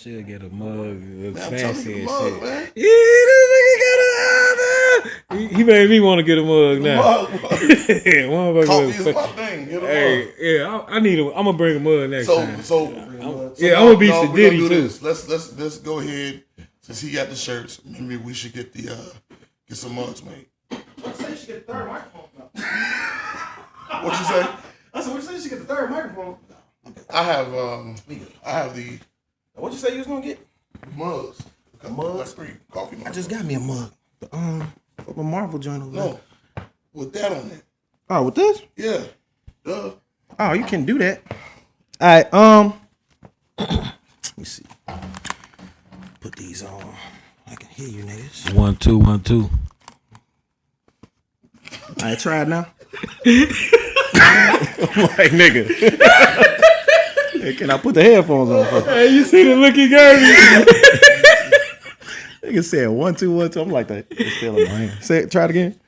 should get a mug. Look Man, I'm fancy telling you, and mug, shit. man. Yeah, this nigga got a. He made me want to get a mug now. Coffee is my thing. Get a mug. Yeah, I need. I'm gonna bring a mug next time. So I'm gonna be Sadiddy too. Let's go ahead. Since he got the shirts, maybe we should get the get some mugs made. I said you should get the third microphone. What you say? I said, what you say you should get the third microphone? I have the What you say you was gonna get? mugs. Mugs? Coffee mugs. I just got me a mug. For my Marvel joint over there. No, with that on it. Oh, with this? Yeah. Duh. Oh, you can do that. All right. Let me see. Put these on. I can hear you, niggas. 1 2 1 2. All right, try it now. I'm like, nigga. Hey, can I put the headphones on? Hey, you see the look he gave me? Nigga said 1 2 1 2. I'm like that. It's still in my hand. Say it. Try it again.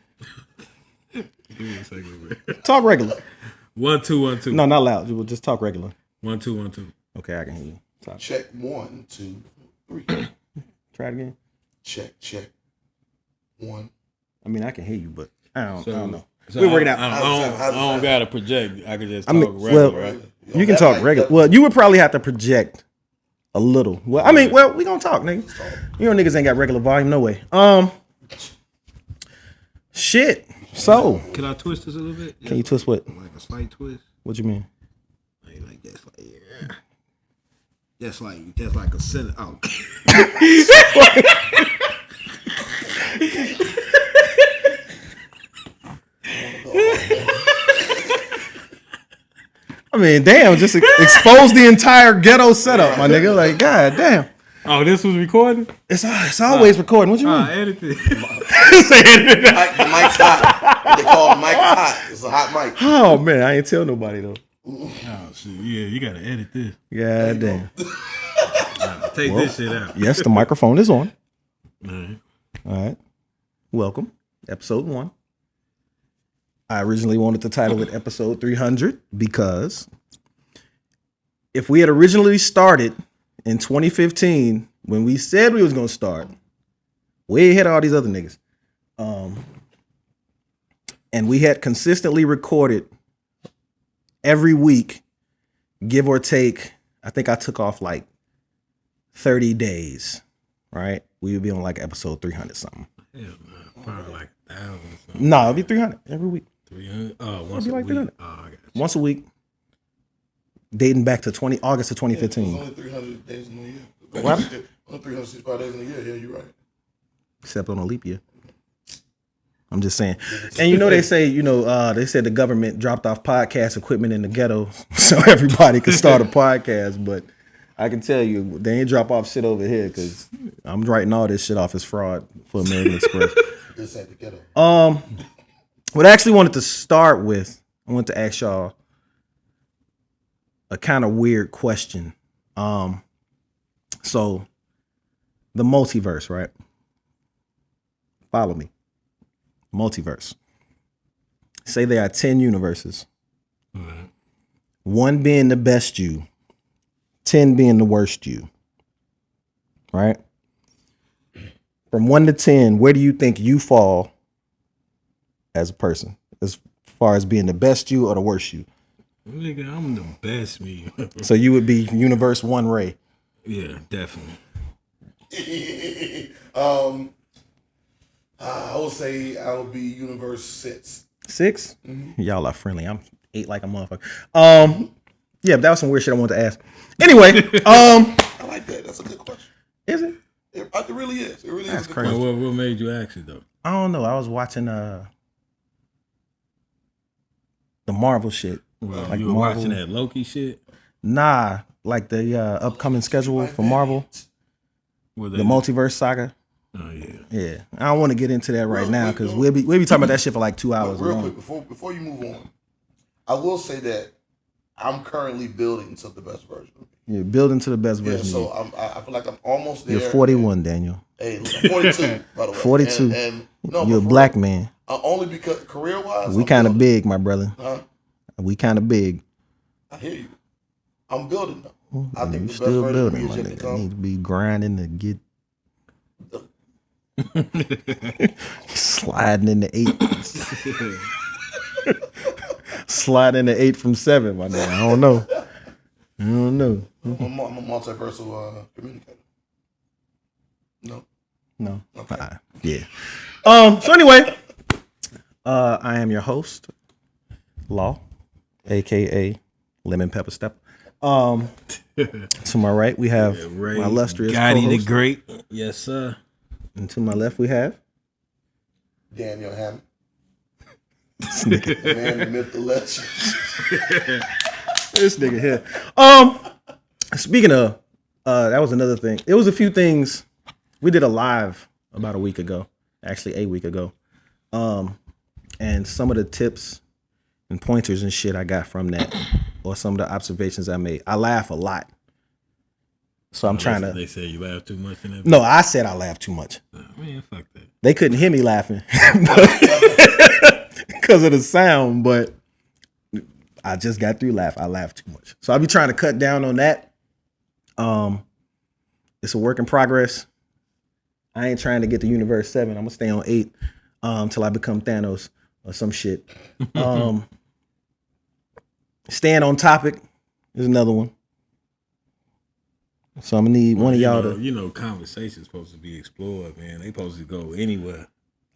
Give me a second, man. Talk regular. 1 2 1 2. No, not loud. We'll just talk regular. 1 2 1 2. Okay, I can hear you. Talk. Check 1 2 3. Try it again. Check 1. I mean, I can hear you, but I don't know. So We're working out. I don't gotta project. I can just talk regular, well, right? You can talk regular. Well, you would probably have to project a little. Well, I mean, we gonna talk, nigga. You know, niggas ain't got regular volume, no way. Shit. So, Can I twist this a little bit? can you twist what? Like a slight twist. What you mean? Like that's like yeah. That's like a set. Oh. I mean, damn, just expose the entire ghetto setup, my nigga. Like, god damn. Oh, this was recording? It's always recording. What you mean? Edit it. The mic's hot. They call the mic hot. It's a hot mic. Oh man, I ain't tell nobody though. Oh shit! Yeah, you gotta edit this. God damn. Take this shit out. Yes, the microphone is on. All All right. Welcome. Episode 1. I originally wanted to title it episode 300 because if we had originally started in 2015, when we said we was going to start, way ahead of all these other niggas, and we had consistently recorded every week, give or take, I think I took off like 30 days, right? We would be on like episode 300 something. Hell no, probably like 1,000 something. No, it'd be 300 every week. 300? Oh, once be a like week. 300. Oh, I got you. Once a week, dating back to August of 2015. There's only 300 days in a year. What? Only 365 days in a year. Yeah, you're right. Except on a leap year. I'm just saying. And you know, they say, they said the government dropped off podcast equipment in the ghetto so everybody could start a podcast, but I can tell you, they ain't drop off shit over here because I'm writing all this shit off as fraud for American Express. This at the ghetto. What I actually wanted to start with, I want to ask y'all a kind of weird question. So the multiverse, right? Follow me. Multiverse. Say there are 10 universes. Right. 1 being the best you, 10 being the worst you. Right? From 1 to 10, where do you think you fall as a person, as far as being the best you or the worst you? Nigga, I'm the best me. So you would be universe 1 Ray. Yeah, definitely. I would say I would be universe 6. 6? Mm-hmm. Y'all are friendly. I'm 8 like a motherfucker. Yeah, that was some weird shit I wanted to ask. Anyway, I like that. That's a good question. Is it? It really is. It really That's is. A good crazy. question. What made you ask it though? I don't know. I was watching the Marvel shit. Well, Like you were Marvel. watching that Loki shit? Nah, like the upcoming schedule for Marvel, the multiverse saga. Oh yeah. Yeah, I don't want to get into that right Real now quick, because though. we'll be talking about that shit for like 2 hours. Real long. quick, before you move on, I will say that I'm currently building to the best version of me. You're building to the best Yeah, version. so of you. I feel like I'm almost there. You're 41, Daniel. Hey, I'm 42, by the way. 42. And no, You're a but for black real, man. only because career-wise, We I'm kind of building. big, my brother. Huh? We kind of big. I hear you. I'm building though. I think You the best still version of me building, is my yet to nigga. come. Need to be grinding to get sliding in the 8. Sliding in the 8 from 7, my nigga. I don't know. I'm a multiversal communicator. No. No. Okay. Yeah. So anyway, I am your host, Law, aka Lemon Pepper Step. To my right we have Ray, my illustrious Gotti the co-host, Great. Yes, sir. and to my left we have Daniel Hammond. this nigga. The man, the myth, the legend. This nigga here. Speaking of, that was another thing. It was a few things. We did a live about a week ago, actually a week ago. And some of the tips and pointers and shit I got from that, or some of the observations I made. I laugh a lot. So I'm trying to. They say you laugh too much in that. No, I said I laugh too much. Man, fuck that. They couldn't hear me laughing because of the sound, but I just got through laugh. I laugh too much. So I'll be trying to cut down on that. It's a work in progress. I ain't trying to get to universe 7. I'm gonna stay on 8 till I become Thanos or some shit. Staying on topic is another one. So I'm gonna need one of y'all to. You know, conversation's supposed to be explored, man. They supposed to go anywhere.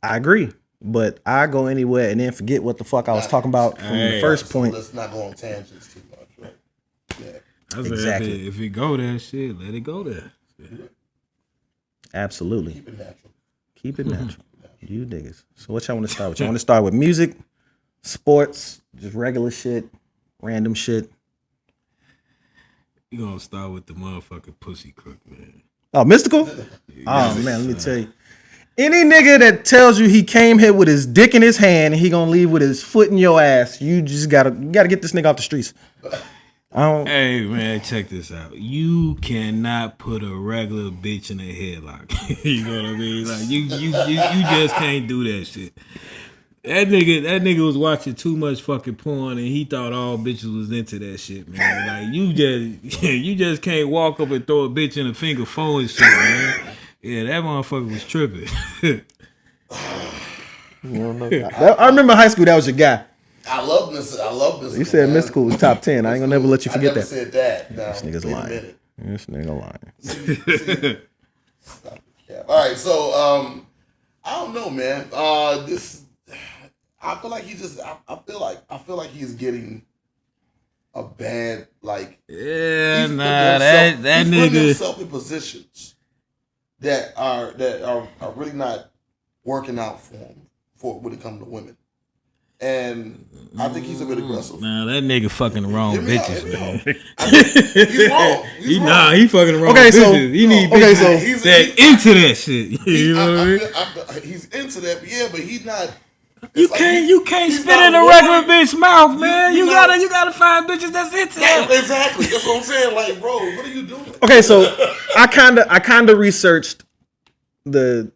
I agree, but I go anywhere and then forget what the fuck I was talking about from the first point. Let's not go on tangents too much, right? Yeah. I said, Exactly. If it go there, shit, let it go there. Yeah. Absolutely. Keep it natural. Keep it natural. You niggas. So what y'all want to start with? Y'all want to start with music, sports, just regular shit, random shit? You gonna start with the motherfucking pussy crook, man. Oh, mystical? Oh man, let me tell you. Any nigga that tells you he came here with his dick in his hand and he gonna leave with his foot in your ass, you just gotta get this nigga off the streets. Hey man, check this out. You cannot put a regular bitch in a headlock. You know what I mean? Like you just can't do that shit. That nigga was watching too much fucking porn and he thought all bitches was into that shit, man. Like you just can't walk up and throw a bitch in a finger phone and shit, man. Yeah, that motherfucker was tripping. I remember high school that was your guy. I love this. You said mystical was top 10. I ain't gonna never let you forget I never that. said that. Now, This nigga's wait a lying. minute. This nigga lying. Stop the cap. All right, so I don't know, man. I feel like I feel like he's getting a bad like. Yeah, he's that putting nigga. himself in positions that are really not working out for him when it comes to women. And I think he's a bit aggressive. Nah, that nigga fucking the wrong bitches, man. He's wrong. He's wrong. He fucking the wrong Okay, so- bitches. He need okay, bitches so- that into that shit. You know what I mean? He's into that, but yeah, but he's not. You can't spit in a regular bitch mouth, man. You know- gotta find bitches that's into Yeah, that. exactly. That's what I'm saying. Like, bro, what are you doing? Okay, so I kinda researched the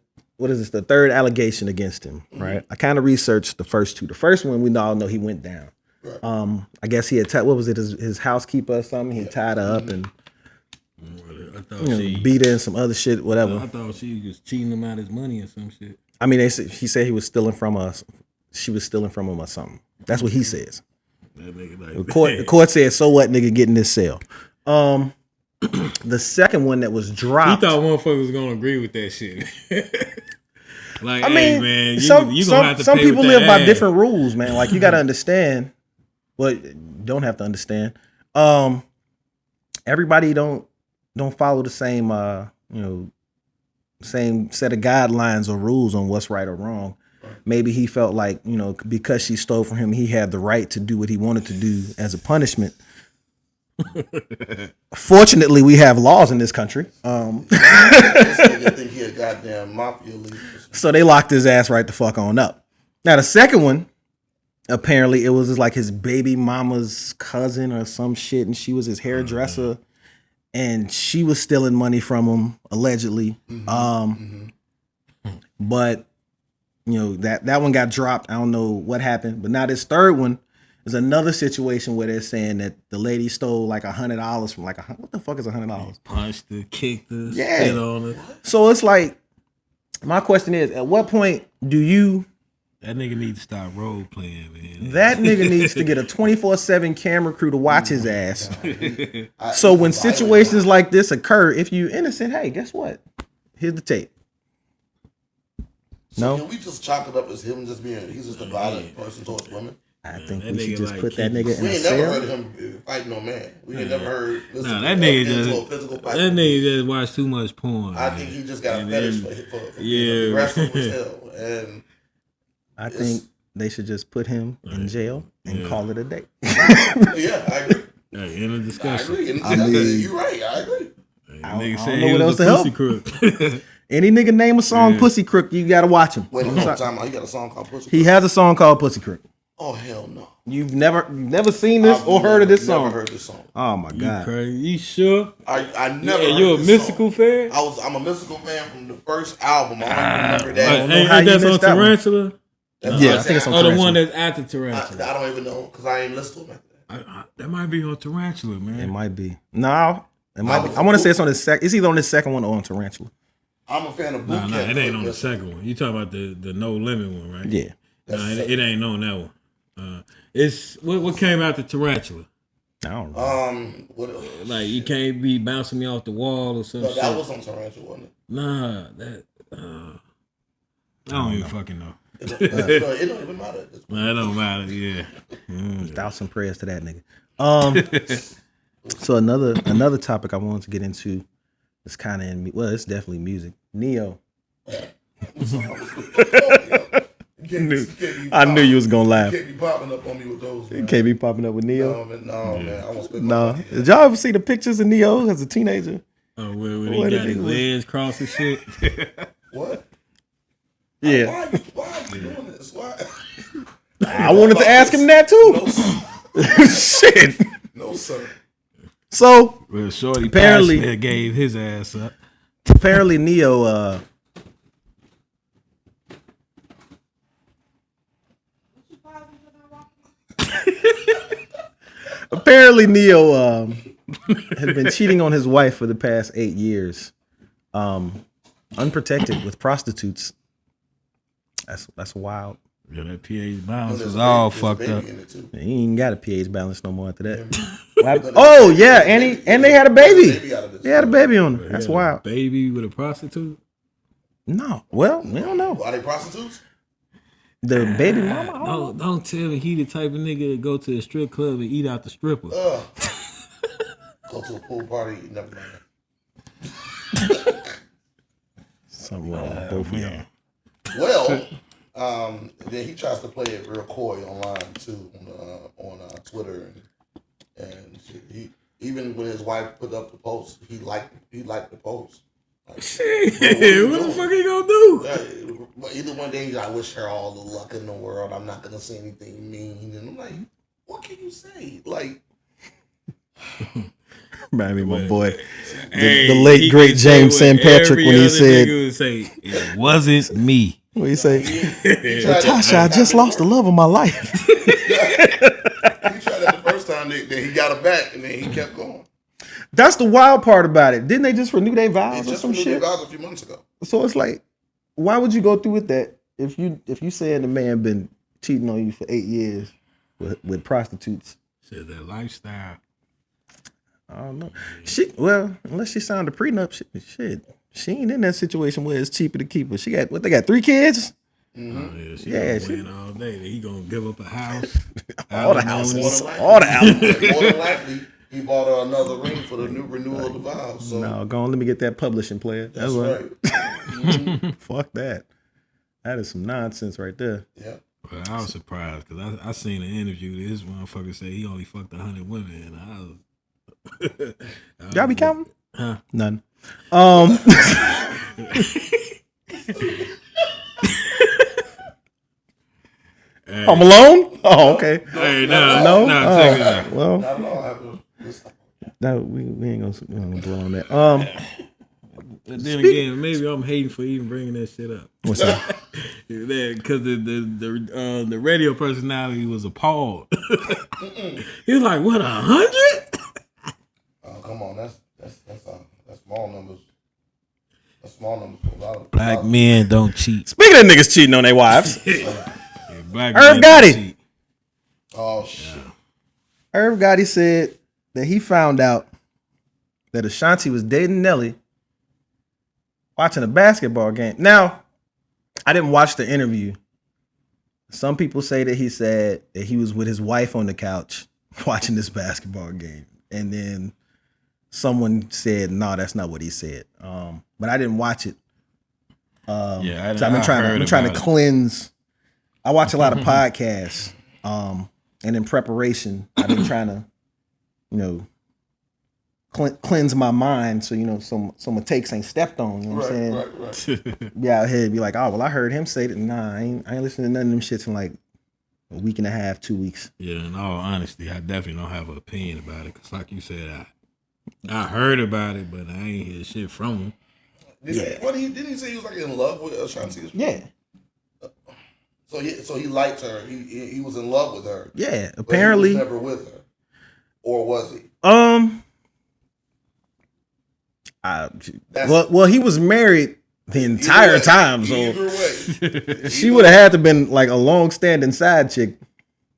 third allegation against him, right? I kind of researched the first two. The first one, we all know he went down. Right. I guess he had what was it, his housekeeper or something? He tied her up and I thought beat her and some other shit, whatever. I thought she was cheating him out his money or some shit. I mean, he said he was stealing from us. She was stealing from him or something. That's what he says. That nigga The court said, "So what, nigga, get in this cell." The second one that was he dropped. thought motherfuckers was gonna agree with that shit. Like, I hey, mean, man, you some gonna have to some pay people with live that by ass. different rules, man. Like you got to understand. Well, you don't have to understand. Everybody don't follow the same same set of guidelines or rules on what's right or wrong. Maybe he felt like, because she stole from him, he had the right to do what he wanted to do as a punishment. Fortunately, we have laws in this country. This nigga think he a goddamn mafia leader. So they locked his ass right the fuck on up. Now the second one, apparently it was just like his baby mama's cousin or some shit, and she was his hairdresser, and she was stealing money from him allegedly. But that one got dropped. I don't know what happened. But now this third one, There's another situation where they're saying that the lady stole like $100 from what the fuck is $100? Punched her, kicked her, spit on her. So it's like, my question is, at what point do you? That nigga needs to stop role playing, man. That nigga needs to get a 24/7 camera crew to watch his ass. So when situations like this occur, if you innocent, hey, guess what? Here's the tape. So can we just chalk it up as him just he's just a violent person towards women? I think we should just put that nigga in a We cell. ain't never heard him fight no man. We ain't never heard that nigga just watched too much porn. I think he just got a fetish for being aggressive as hell. And I think they should just put him in jail and call it a day. Yeah, I agree. Hey, in a discussion. I agree. You're right. I agree. Nigga I don't know what else to help. Crook. Any nigga name a song Pussy Crook, you gotta watch him. Wait, no time out. He got a song called Pussy Crook? He has a song called Pussy Crook. Oh, hell no. You've never seen this or heard of this song? Never heard this song. Oh my God. Crazy. You sure? I never heard you a Mystical fan? I'm a Mystical fan from the first album. I don't remember that. Ain't that's on Tarantula? Yeah, I think it's on Tarantula. The one that's after Tarantula. I don't even know because I ain't listened to him after that. That might be on Tarantula, man. It might be. No, it might be. I want to say it's on the second. It's either on the second one or on Tarantula. I'm a fan of Boot Camp. No, it ain't on the second one. You talking about the No Limit one, right? Yeah. No, it ain't on that one. It's what came after Tarantula. I don't know. What like you can't be bouncing me off the wall or something. No, that was on Tarantula, wasn't it? Nah, that I don't even fucking know. It don't even matter. It don't matter. Yeah. Thousand prayers to that nigga. So another topic I wanted to get into is kind of it's definitely music. Neo. I knew you was gonna laugh. You can't be popping up on me with those. You can't be popping up with Neo. No, man. I won't spit no. Did y'all ever see the pictures of Neo as a teenager? Oh, when he got his legs crossed and shit. What? Yeah. Why are you doing this? Why? I wanted to ask him that too. No, shit. No, sir. So Shorty apparently gave his ass up. Apparently Neo apparently Neo has been cheating on his wife for the past 8 years. Unprotected with prostitutes. That's wild. Yeah, that pH balance was all fucked up. He ain't got a pH balance no more after that. Oh yeah, and they had a baby. They had a baby on them. That's wild. Baby with a prostitute? No. Well, we don't know. Are they prostitutes? The baby mama? Don't tell me he the type of nigga that go to a strip club and eat out the stripper. Go to a pool party, never mind. Something wrong with both of y'all. Well, then he tries to play it real coy online too on Twitter and he even when his wife put up the post, he liked the post. Like, shit, what the fuck he gonna do? Either one day I wish her all the luck in the world. I'm not gonna say anything mean, and I'm like, what can you say? Like, remind me of my boy, the late great James St. Patrick when he said, "It wasn't me." What you say? Natasha, I just lost the love of my life. He tried that the first time, then he got her back, and then he kept going. That's the wild part about it. Didn't they just renew their vows or some shit? They just renewed their vows a few months ago. So it's like, why would you go through with that if you saying the man been cheating on you for 8 years with prostitutes? Said that lifestyle. I don't know. Unless she signed a prenup, shit. She ain't in that situation where it's cheaper to keep her. She got they got 3 kids? Mm-hmm. She win all day. He gonna give up a house. all the houses. All the houses. More than likely, he bought her another ring for the new renewal of the vows. So. No, go on, let me get that publishing player. That's right. Fuck that. That is some nonsense right there. Yeah. Well, I was surprised because I seen an interview. This motherfucker said he only fucked 100 women, and I was. Y'all be counting? Huh? None. Hey. I'm alone? Oh, okay. Hey, no. Check it out. Well, no, we ain't gonna dwell on that. But then again, maybe I'm hating for even bringing that shit up. What's that? Because the radio personality was appalled. He was like, "What, 100?" Oh, come on, that's small numbers. That's small numbers for a lot of Black men don't cheat. Speaking of niggas cheating on their wives, Black Irv men don't Gotti. cheat. Oh shit! Irv Gotti said that he found out that Ashanti was dating Nelly watching a basketball game. Now, I didn't watch the interview. Some people say that he said that he was with his wife on the couch watching this basketball game. And then someone said, no, that's not what he said. But I didn't watch it. So I've been trying to cleanse. I watch a lot of podcasts. And in preparation, I've been trying to, cleanse my mind so some takes ain't stepped on. You know what I'm saying? Right. Be out here and be like, oh well, I heard him say that. Nah, I ain't listening to none of them shits in like a week and a half, 2 weeks. Yeah, in all honesty, I definitely don't have an opinion about it. Cause like you said, I heard about it, but I ain't hear shit from him. Didn't he say he was like in love with Ashanti? Yeah. So he liked her. He was in love with her. Yeah. Apparently, he was never with her, or was he? Well, he was married the entire time, so either way, she would have had to been like a long-standing side chick,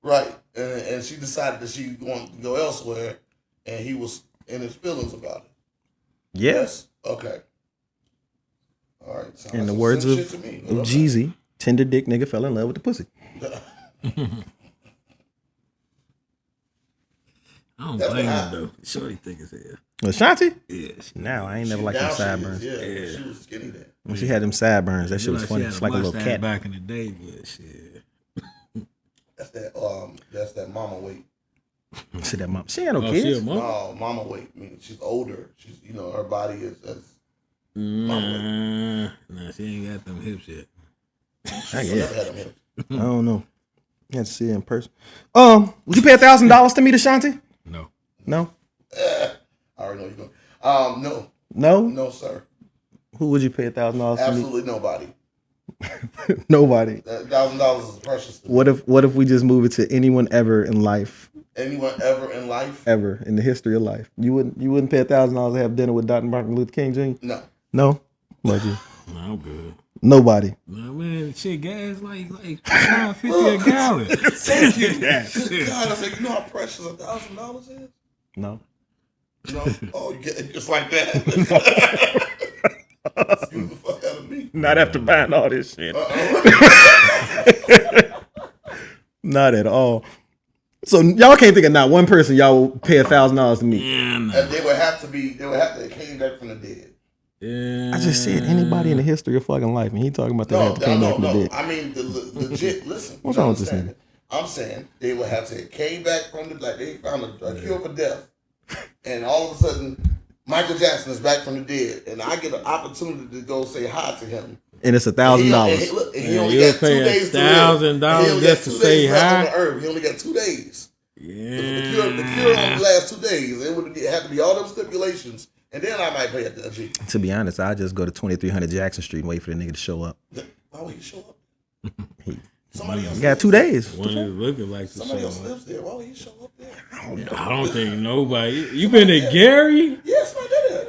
right? And she decided that she wanted to go elsewhere, and he was in his feelings about it. Yes. Okay. All right. In the words of Jeezy, tender dick nigga fell in love with the pussy. I don't blame him though. Shorty thick as hell. Ashanti? Yeah. Now I ain't never liked them sideburns. Yeah, she was skinny then. When she had them sideburns, that shit was funny. It's like a little cat. Back in the day, but shit. That's that mama weight. See that mom? She ain't no kids. No, mama weight. I mean, she's older. She's her body is mama weight. Nah, she ain't got them hips yet. She never had them hips. I don't know. You have to see it in person. Would you pay $1,000 to meet Ashanti? No. No? I already know you're going. No. No? No, sir. Who would you pay $1,000 to meet? Absolutely nobody. Nobody. $1,000 is precious to me. What if we just move it to anyone ever in life? Anyone ever in life? Ever in the history of life. You wouldn't pay $1,000 to have dinner with Dr. Martin Luther King Jr.? No. No? Like you? No, I'm good. Nobody. No, man, shit, gas like $5.50 a gallon. Thank you. God, I said, you know how precious $1,000 is? No. No. Oh, you get it just like that. Excuse the fuck out of me. Not after buying all this shit. Not at all. So y'all can't think of not one person y'all will pay $1,000 to meet. Yeah, no. And they would have to came back from the dead. Yeah. I just said anybody in the history of fucking life, and he talking about they have to came back from the dead. I mean, legit. Listen, what's wrong with this nigga? I'm saying they would have to came back from they found a cure for death, and all of a sudden Michael Jackson is back from the dead, and I get an opportunity to go say hi to him. And it's $1,000. He only got 2 days to live. $1,000 just to say hi. On the earth. He only got 2 days. Yeah. The cure only lasts 2 days. It would have to be all them stipulations. And then I might pay a G. To be honest, I just go to 2300 Jackson Street and wait for the nigga to show up. Why would he show up? Somebody else got 2 days. One is looking like somebody else lives there. Why would he show up there? I don't think nobody. You been to Gary? Yes, I did.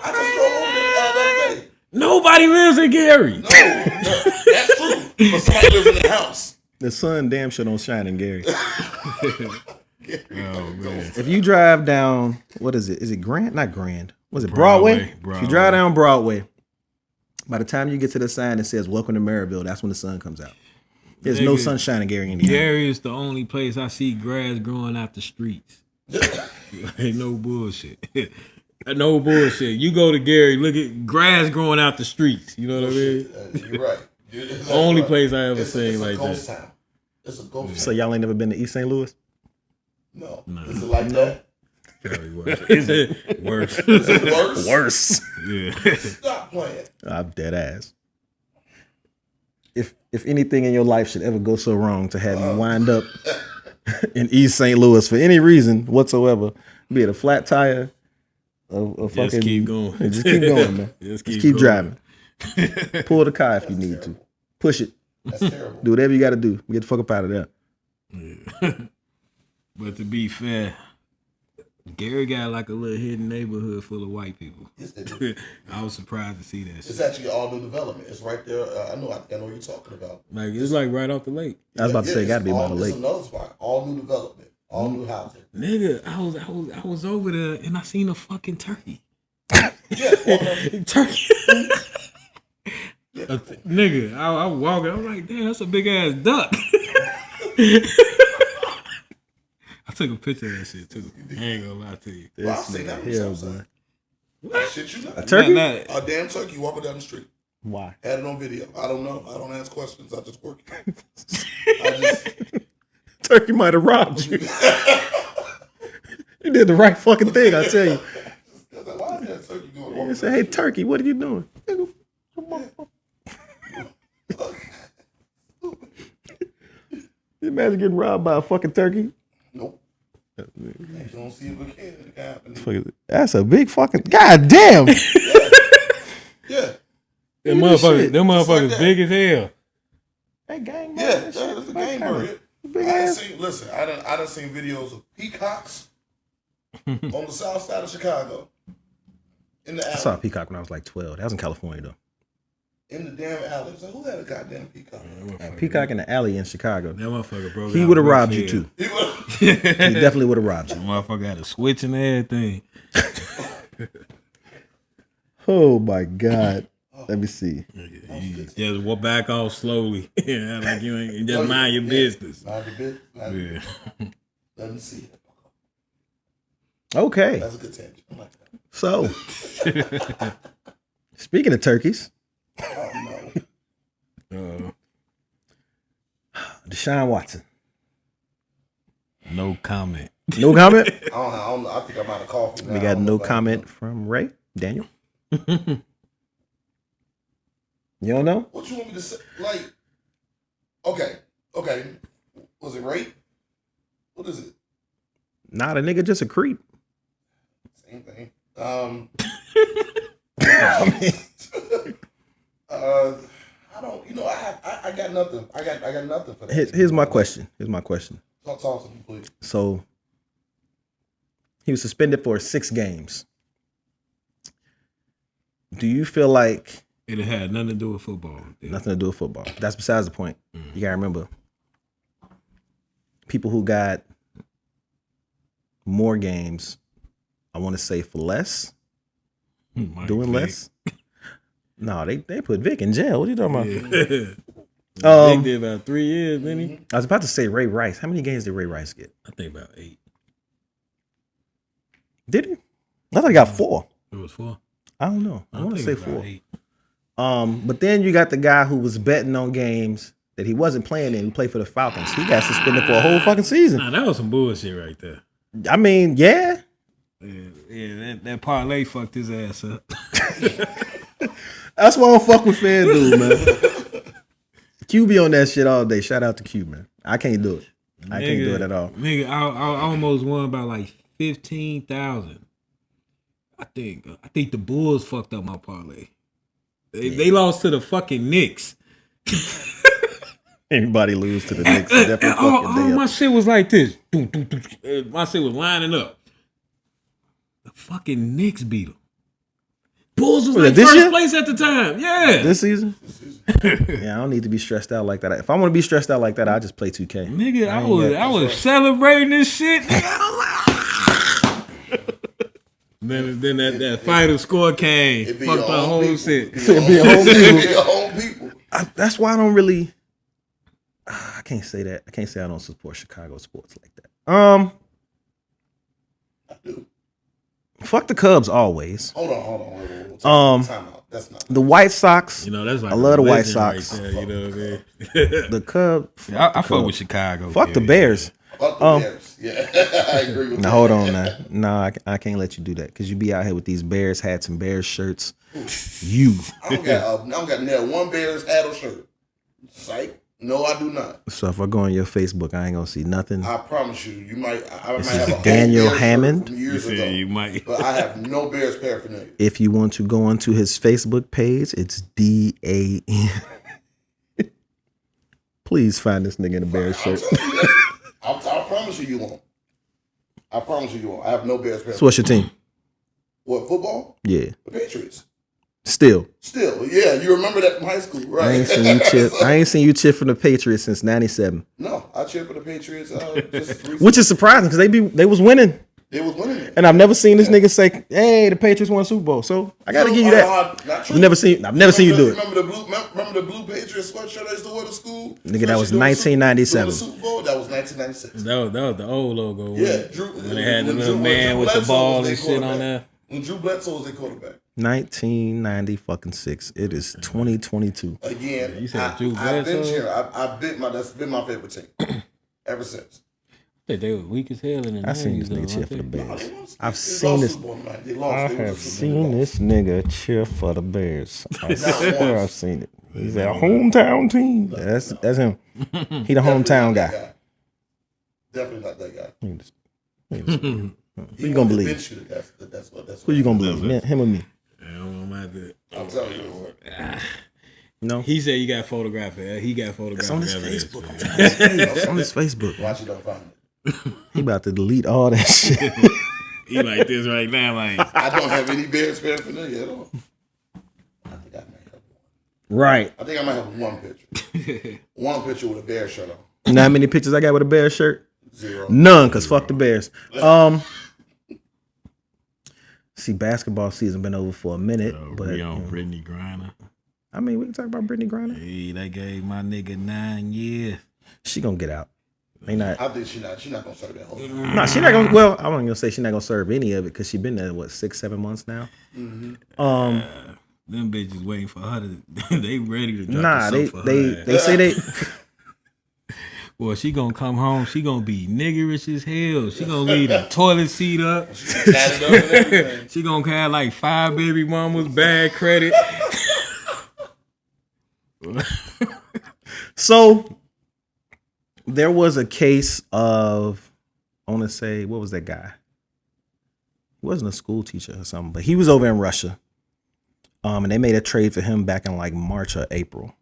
I just drove over there the other day. Nobody lives in Gary. No, that's true. But somebody lives in the house. The sun damn sure don't shine in Gary. Oh, man. If you drive down, what is it? Is it Grand? Not Grand. Was it Broadway? If you drive down Broadway, by the time you get to the sign that says "Welcome to Maryville," that's when the sun comes out. There's no sunshine in Gary, Indiana. Gary is the only place I see grass growing out the streets. Ain't no bullshit. No bullshit. You go to Gary, look at grass growing out the streets. You know what I mean? You're right. Only place I ever seen like that. that. It's a ghost town. So y'all ain't never been to East St. Louis? No. Is it like that? Very worse. Is it worse? Is it worse? Worse. Yeah. Stop playing. I'm dead ass. If anything in your life should ever go so wrong to have you wind up in East St. Louis for any reason whatsoever, be it a flat tire, Just keep going. Just keep going, man. Just keep going. driving. Pull the car if you need to. Push it. That's terrible. Do whatever you got to do. Get the fuck up out of there. Yeah. But to be fair, Gary got like a little hidden neighborhood full of white people. Yes, they do. I was surprised to see that shit. It's actually all new development. It's right there. I know what you're talking about. Like it's like right off the lake. I was about to say it got to be by the lake. It's another spot. All new development. All new housing. Nigga, I was over there and I seen a fucking turkey. Turkey. Nigga, I was walking. I was like, damn, that's a big ass duck. I took a picture of that shit too. I ain't gonna lie to you. Well, I'll say that boy. What? Shit, you not. A turkey? A damn turkey walking down the street. Why? Had it on video. I don't know. I don't ask questions. I just work. Turkey might have robbed you. You did the right fucking thing, I tell you. Why is that turkey going? You say, hey, turkey, what are you doing? You imagine getting robbed by a fucking turkey? Nope. You don't see if it can happen. That's a big fucking goddamn. Yeah. Them motherfuckers like big as hell. That gang bird. Yeah, that's a game bird. I done seen videos of peacocks on the south side of Chicago. In the alley. I saw a peacock when I was like 12. That was in California though. In the damn alley. Like, who had a goddamn peacock? A peacock in the alley in Chicago. That motherfucker broke. He would have robbed you too. He definitely would have robbed you. That motherfucker had a switch and everything. Oh my God. Let me see. You just walk back off slowly. Like you ain't just mind your business. Mind your business. Yeah. Let me see. Okay. That's a good tangent. I like that. So, speaking of turkeys. Oh no. Deshaun Watson. No comment. No comment? I don't know. I think I'm out of coffee now. We got no comment from Ray. Daniel? You don't know? What you want me to say? Like, okay. Was it rape? What is it? Nah, the nigga just a creep. Same thing. I don't. You know, I got nothing. I got nothing for that. Here's my question. Talk to me, please. So he was suspended for 6 games. Do you feel like it had nothing to do with football? Nothing to do with football. That's besides the point. You gotta remember, people who got more games, I want to say for less, doing Vic. less. No, they put Vic in jail. What are you talking about? Vic did about 3 years, didn't he? I was about to say Ray Rice. How many games did Ray Rice get? I think about 8. Did he? I thought he got 4. It was 4. I don't know. I want to say 4. 8. But then you got the guy who was betting on games that he wasn't playing in. He played for the Falcons. He got suspended for a whole fucking season. Nah, that was some bullshit right there. I mean, yeah. Yeah, that parlay fucked his ass up. That's why I don't fuck with FanDuel, man. Q be on that shit all day. Shout out to Q, man. I can't do it. I can't do it at all. Nigga, I almost won by like 15,000. I think the Bulls fucked up my parlay. They lost to the fucking Knicks. Anybody lose to the Knicks? Definitely my shit was like this. My shit was lining up. The fucking Knicks beat them. Bulls was like first place at the time. Yeah. This season? Yeah, I don't need to be stressed out like that. If I want to be stressed out like that, I'll just play 2K. Nigga, I was celebrating this shit. Then that final score came. Fucked the whole shit. Be a whole people. That's why I don't really. I can't say that. I can't say I don't support Chicago sports like that. I do. Fuck the Cubs always. Hold on. Time out. That's not the White Sox. You know, that's like I love the White Sox. Right there, you know what I mean? The Cubs. I fuck with Chicago. Fuck the Bears. Fuck the Bears. Yeah, I agree with you. Now hold on now. No, I can't let you do that because you be out here with these Bears hats and Bears shirts. You. I don't got near one Bears hat or shirt. Psych. No, I do not. So if I go on your Facebook, I ain't gonna see nothing. I promise you, you might. I might This have is a Daniel Bears Hammond. from years ago. You might. But I have no Bears paraphernalia. If you want to go onto his Facebook page, it's DAN. Please find this nigga in a Bears shirt. I promise you won't. I promise you won't. I have no Bears paraphernalia. So what's your team? What, football? Yeah. The Patriots. Still, yeah, you remember that from high school, right? I ain't seen you cheer. I ain't seen you cheer for the Patriots since '97. No, I cheered for the Patriots. Just recently. Which is surprising because they was winning, They was winning it. and I've never seen this nigga say, "Hey, the Patriots won a Super Bowl." So I gotta give you that. Not true. I've never seen you do it. Remember the blue Patriots sweatshirt I used to wear to school? Nigga, that was Especially during 1997. the Super Bowl, that was 1996. That was the old logo. Yeah, When they had the little man with the ball and shit on there. When Drew Bledsoe was their quarterback. 1996. It is 2022. Again, You said Drew I've been Bledsoe? cheering. That's been my favorite team ever since. They were weak as hell in the I seen this 90s, nigga cheer though, for the weren't they? Bears. I've seen this. I have seen this nigga cheer for the Bears. I swear I've seen it. He's a hometown team. That's him. He the hometown guy. Definitely not that guy. Who you gonna believe? That's what. Who you gonna believe? Him or me? I don't know about that. I'm telling you. No. He said you got photographed. He got photographed. It's on his evidence. Facebook. I'm trying to say it's on his Facebook. Watch you don't find it. He about to delete all that shit. He like this right now, like I don't have any Bears paraphernalia at all. I think I might have one. Right. I think I might have one picture. One picture with a Bear shirt on. You know how many pictures I got with a Bears shirt? 0. None, cause fuck the Bears. See, basketball season been over for a minute, but we on Brittany Griner. I mean, we can talk about Brittany Griner. Hey, they gave my nigga 9 years. She gonna get out. They not. I think she's not gonna serve that whole thing. Nah, she not gonna. Well, I wasn't gonna say she's not gonna serve any of it because she been there 6-7 months now. Them bitches waiting for her to. They ready to drop Nah, the soap for her ass. they say they. Well, she gonna come home. She gonna be niggerish as hell. She gonna leave the toilet seat up. Tatted up and everything. She gonna have like 5 baby mamas, bad credit. So there was a case of, I want to say, what was that guy? He wasn't a school teacher or something, but he was over in Russia. And they made a trade for him back in like March or April.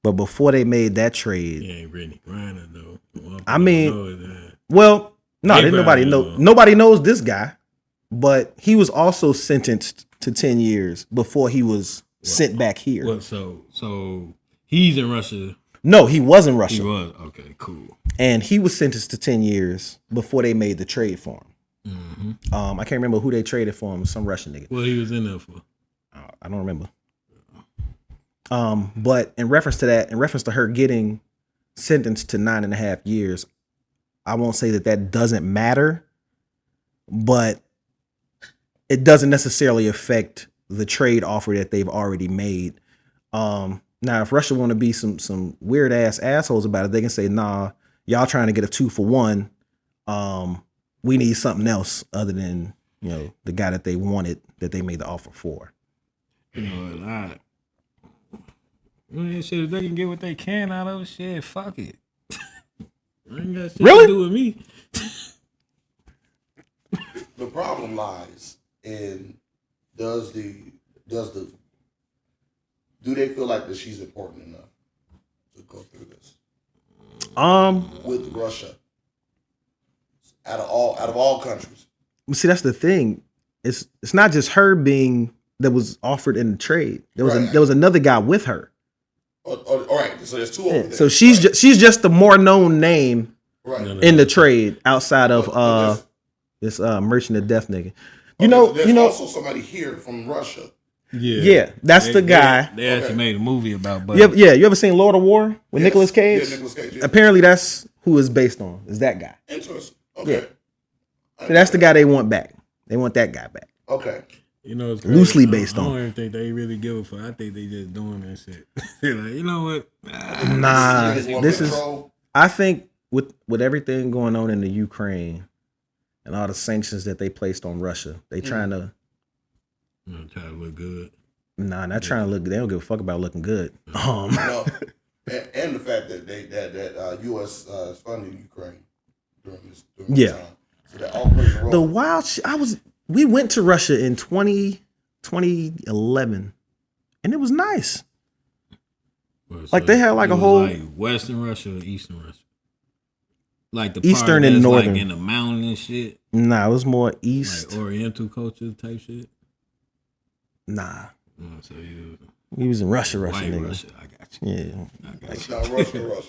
But before they made that trade, He ain't Brittany Griner though. I mean, well, no, They didn't nobody probably know. know. Nobody knows this guy, but he was also sentenced to 10 years before he was sent back here. What? So he's in Russia. No, he was in Russia. He was okay. Cool. And he was sentenced to 10 years before they made the trade for him. Mm-hmm. I can't remember who they traded for him, some Russian nigga. What he was in there for? I don't remember. But in reference to that, in reference to her getting sentenced to 9.5 years, I won't say that doesn't matter, but it doesn't necessarily affect the trade offer that they've already made. Now, if Russia want to be some weird ass assholes about it, they can say, "Nah, y'all trying to get a 2-for-1. We need something else other than the guy that they wanted that they made the offer for." You know, a lot. Shit, if they can get what they can out of it, shit, fuck it. I ain't got shit Really? to do with me. The problem lies in do they feel like that she's important enough to go through this with Russia out of all countries? See, that's the thing. It's not just her being that was offered in the trade. There was another guy with her. All right, so there's two over there. So she's just the more known name right. in the trade outside of this Merchant of Death nigga. There's also somebody here from Russia. Yeah, that's the guy. They actually made a movie about. But You ever seen Lord of War with Nicolas Cage? Yeah, Nicolas Cage. Yeah. Apparently, that's who it's based on. Is that guy? Interesting. Okay. So that's the guy they want back. They want that guy back. Okay. You know, it's Loosely crazy. based I on. don't even think they really give a fuck. I think they just doing that shit. They're like, you know what? Nah, Niggas want this is. control. I think with everything going on in the Ukraine and all the sanctions that they placed on Russia, they trying to. Try to look good. Nah, not trying to look. They don't give a fuck about looking good. No. And the fact that that U.S. funded Ukraine during this time. So that all plays a role. The wild we went to Russia in 2011, and it was nice. Well, like they had like a whole like Western Russia or Eastern Russia. Like the Eastern part and that's Northern, like in the mountain and shit. Nah, it was more East, like Oriental culture type shit. Nah, so you. He was in Russia, White nigga. Russia, I got you. Yeah, it's not Russia.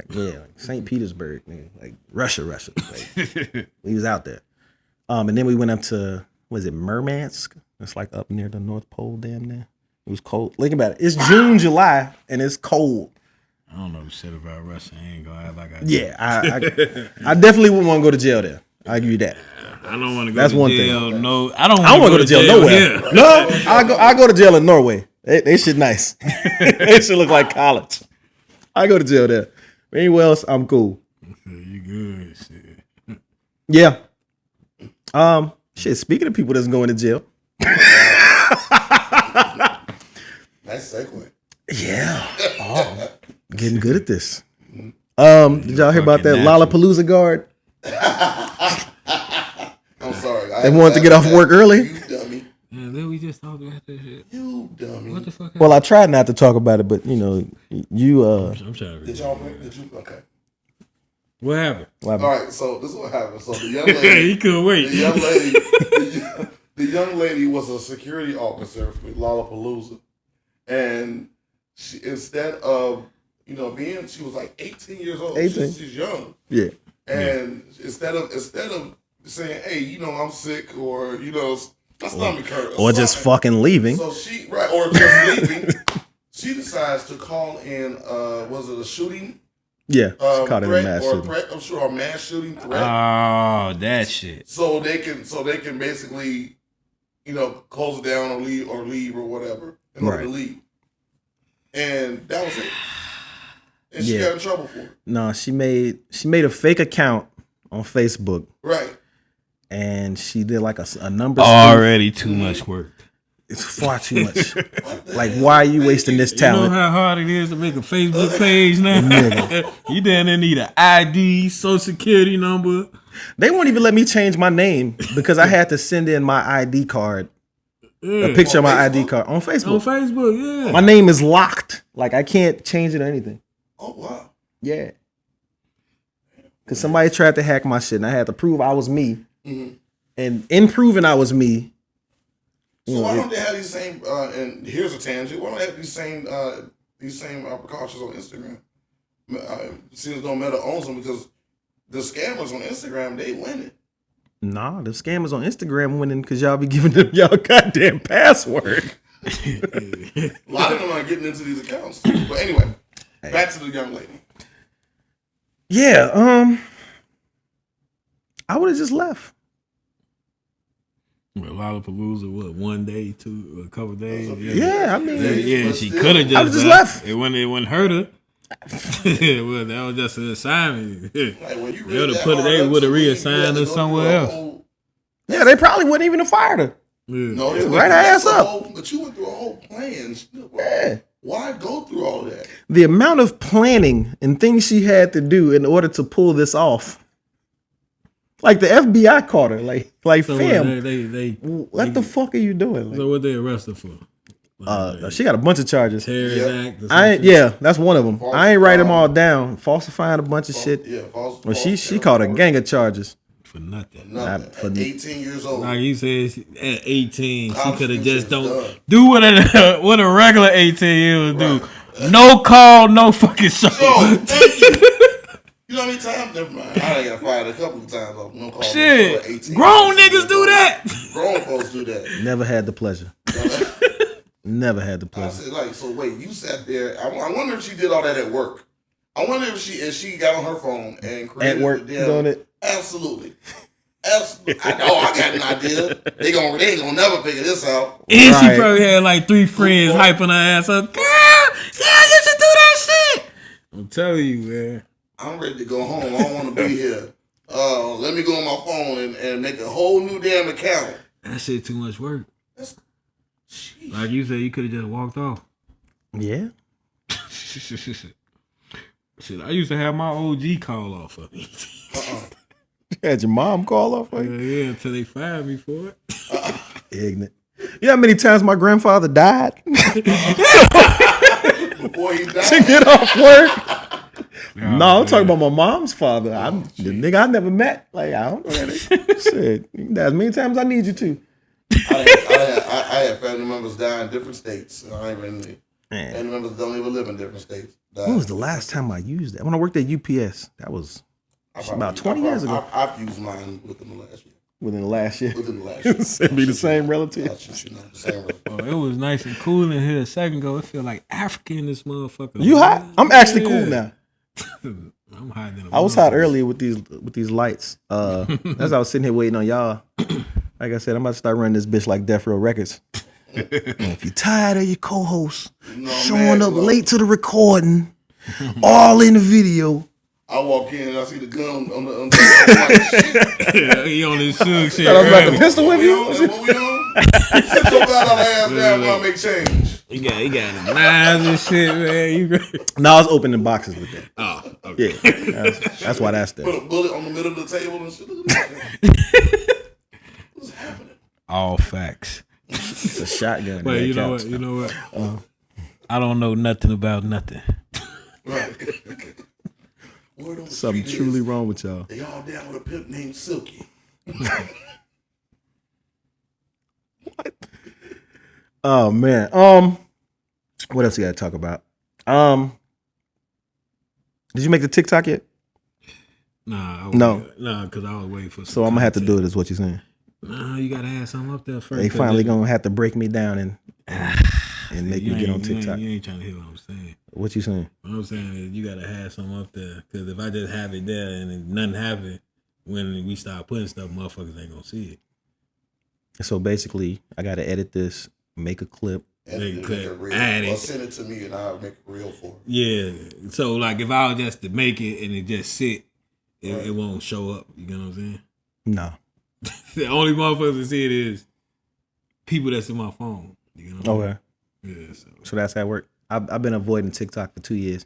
Like St. Petersburg, nigga. Like Russia. Like, we was out there. And then we went up to Murmansk? It's like up near the North Pole, damn near. It was cold. Think about it. It's June, July, and it's cold. I don't know shit about Russia. I ain't gonna act like I. Yeah, I definitely wouldn't want to go to jail there. I give you that. I don't want to go That's to one jail. thing. No, I don't want to go to jail nowhere. Here. No, I go to jail in Norway. They shit nice. They shit look like college. I go to jail there. Anywhere else, I'm cool. You good? Shit. Yeah. Shit. Speaking of people that's going to jail. Nice segue. Yeah. Oh, getting good at this. Did y'all hear about that Lollapalooza guard? I'm sorry. They wanted to get off work early. You dummy. Yeah, then we just talked about that shit. You dummy. What the fuck? Well, I tried not to talk about it, but you know, you. I'm trying to. Did y'all? Did you? Okay. What happened? All right. So this is what happened. So the young lady. He couldn't wait. The young lady was a security officer for Lollapalooza, and she instead of she was like 18 years old. 18. She's young. Yeah. And instead of saying, hey, I'm sick, or my stomach hurt, or just fucking leaving. So or just leaving. She decides to call in. Was it a shooting? Yeah, caught it a mass shooting. Threat, I'm sure a mass shooting threat. Oh, that shit. So they can basically, close it down or leave or whatever in order to leave. And that was it. And she got in trouble for it. No, she made a fake account on Facebook. Right. And she did like a number. Already too much work. It's far too much. Like, why are you wasting this talent? You know how hard it is to make a Facebook page now? You damn near need an ID, social security number. They won't even let me change my name because I had to send in my ID card. A picture of my ID card on Facebook. On Facebook, yeah. My name is locked. Like, I can't change it or anything. Oh, wow. Yeah. Because somebody tried to hack my shit and I had to prove I was me. Mm-hmm. And in proving I was me. So why don't they have these same, and here's a tangent, why don't they have these same precautions on Instagram? Seems no matter owns them because the scammers on Instagram, they win it. Nah, the scammers on Instagram winning because y'all be giving them y'all goddamn password. A lot of them are getting into these accounts. But anyway, back to the young lady. Yeah, I would have just left. Well, Lollapalooza, what, 1 day, a couple days? Yeah, I mean, she could have just left. It wouldn't hurt her. Well, that was just an assignment. They would have reassigned her somewhere else. Yeah, they probably wouldn't even have fired her. Yeah. No, right her ass up. But you went through a whole plan. Yeah. Why go through all of that? The amount of planning and things she had to do in order to pull this off. Like the FBI caught her. Like so fam. What the fuck are you doing? Like, so what they arrested for? She got a bunch of charges. Terrorist Act. That's one of them. I ain't write them all down. Falsifying a bunch of shit. Yeah, well, she caught a gang of charges. For nothing. For 18 years old. Like you said, at 18, she could have just do what a regular 18-year-old do. No call, no fucking show. Thank you. You know how many times? Never mind. I got fired a couple of times. No call. Shit. 18 grown niggas do that. Grown folks do that. Never had the pleasure. Never had the pleasure. I said, so wait, you sat there. I wonder if she did all that at work. I wonder if she got on her phone and created at work doing it. Absolutely. I know. I got an idea. They ain't gonna never figure this out. And she probably had like 3 friends hyping her ass up. Girl, you should do that shit. I'm telling you, man. I'm ready to go home. I don't want to be here. Let me go on my phone and make a whole new damn account. That shit too much work. Like you said, you could have just walked off. Yeah. Shit, I used to have my OG call off of me. You had your mom call off of you? Yeah, until they fired me for it. Ignorant. You know how many times my grandfather died? Before he died. To get off work. No, I'm talking about my mom's father. The nigga I never met. Like, I don't know that. Shit, you can die as many times I need you to. I had family members die in different states. I ain't really. Family members don't even live in different states. When was the last time I used that? When I worked at UPS. That was about 20 years ago. I've used mine within the last year. Within the last year? Within the last year. It'd be the same relative. The same relative. Oh, it was nice and cool in here a second ago. It feel like Africa in this motherfucker. You hot? I'm actually cool now. I'm hot. I was hot earlier with these lights. As I was sitting here waiting on y'all. Like I said, I'm about to start running this bitch like Death Row Records. And if you're tired of your co-host showing up late to the recording, all in the video. I walk in and I see the gun on the yeah, he on his shook shit. I was about to pistol whip you. What we on? Sit your flat on the ass down while I make change. He got the knives and shit, man. No, I was opening boxes with that. Oh, okay. Yeah, that's why that's there. Put a bullet on the middle of the table and shit. What's happening? All facts. It's a shotgun. But you know what? I don't know nothing about nothing. Right. Something truly wrong with y'all. They all down with a pimp named Silky. What? Oh man. What else you gotta talk about? Did you make the TikTok yet? Nah. No, because I was waiting for. So I'm gonna have to do it. Is what you're saying? Nah, you gotta have something up there first. They finally gonna have to break me down and make me get on TikTok. You ain't trying to hear what I'm saying. What you saying? What I'm saying is you gotta have something up there. Because if I just have it there and if nothing happen, when we start putting stuff, motherfuckers ain't gonna see it. So basically, I gotta edit this, make a clip. Make it real. Or send it to me and I'll make it real for it. Yeah. So like if I was just to make it and it just sit, it won't show up. You know what I'm saying? No. The only motherfuckers that see it is people that's in my phone. You know what Okay. Yeah. So that's how it works. I've been avoiding TikTok for 2 years.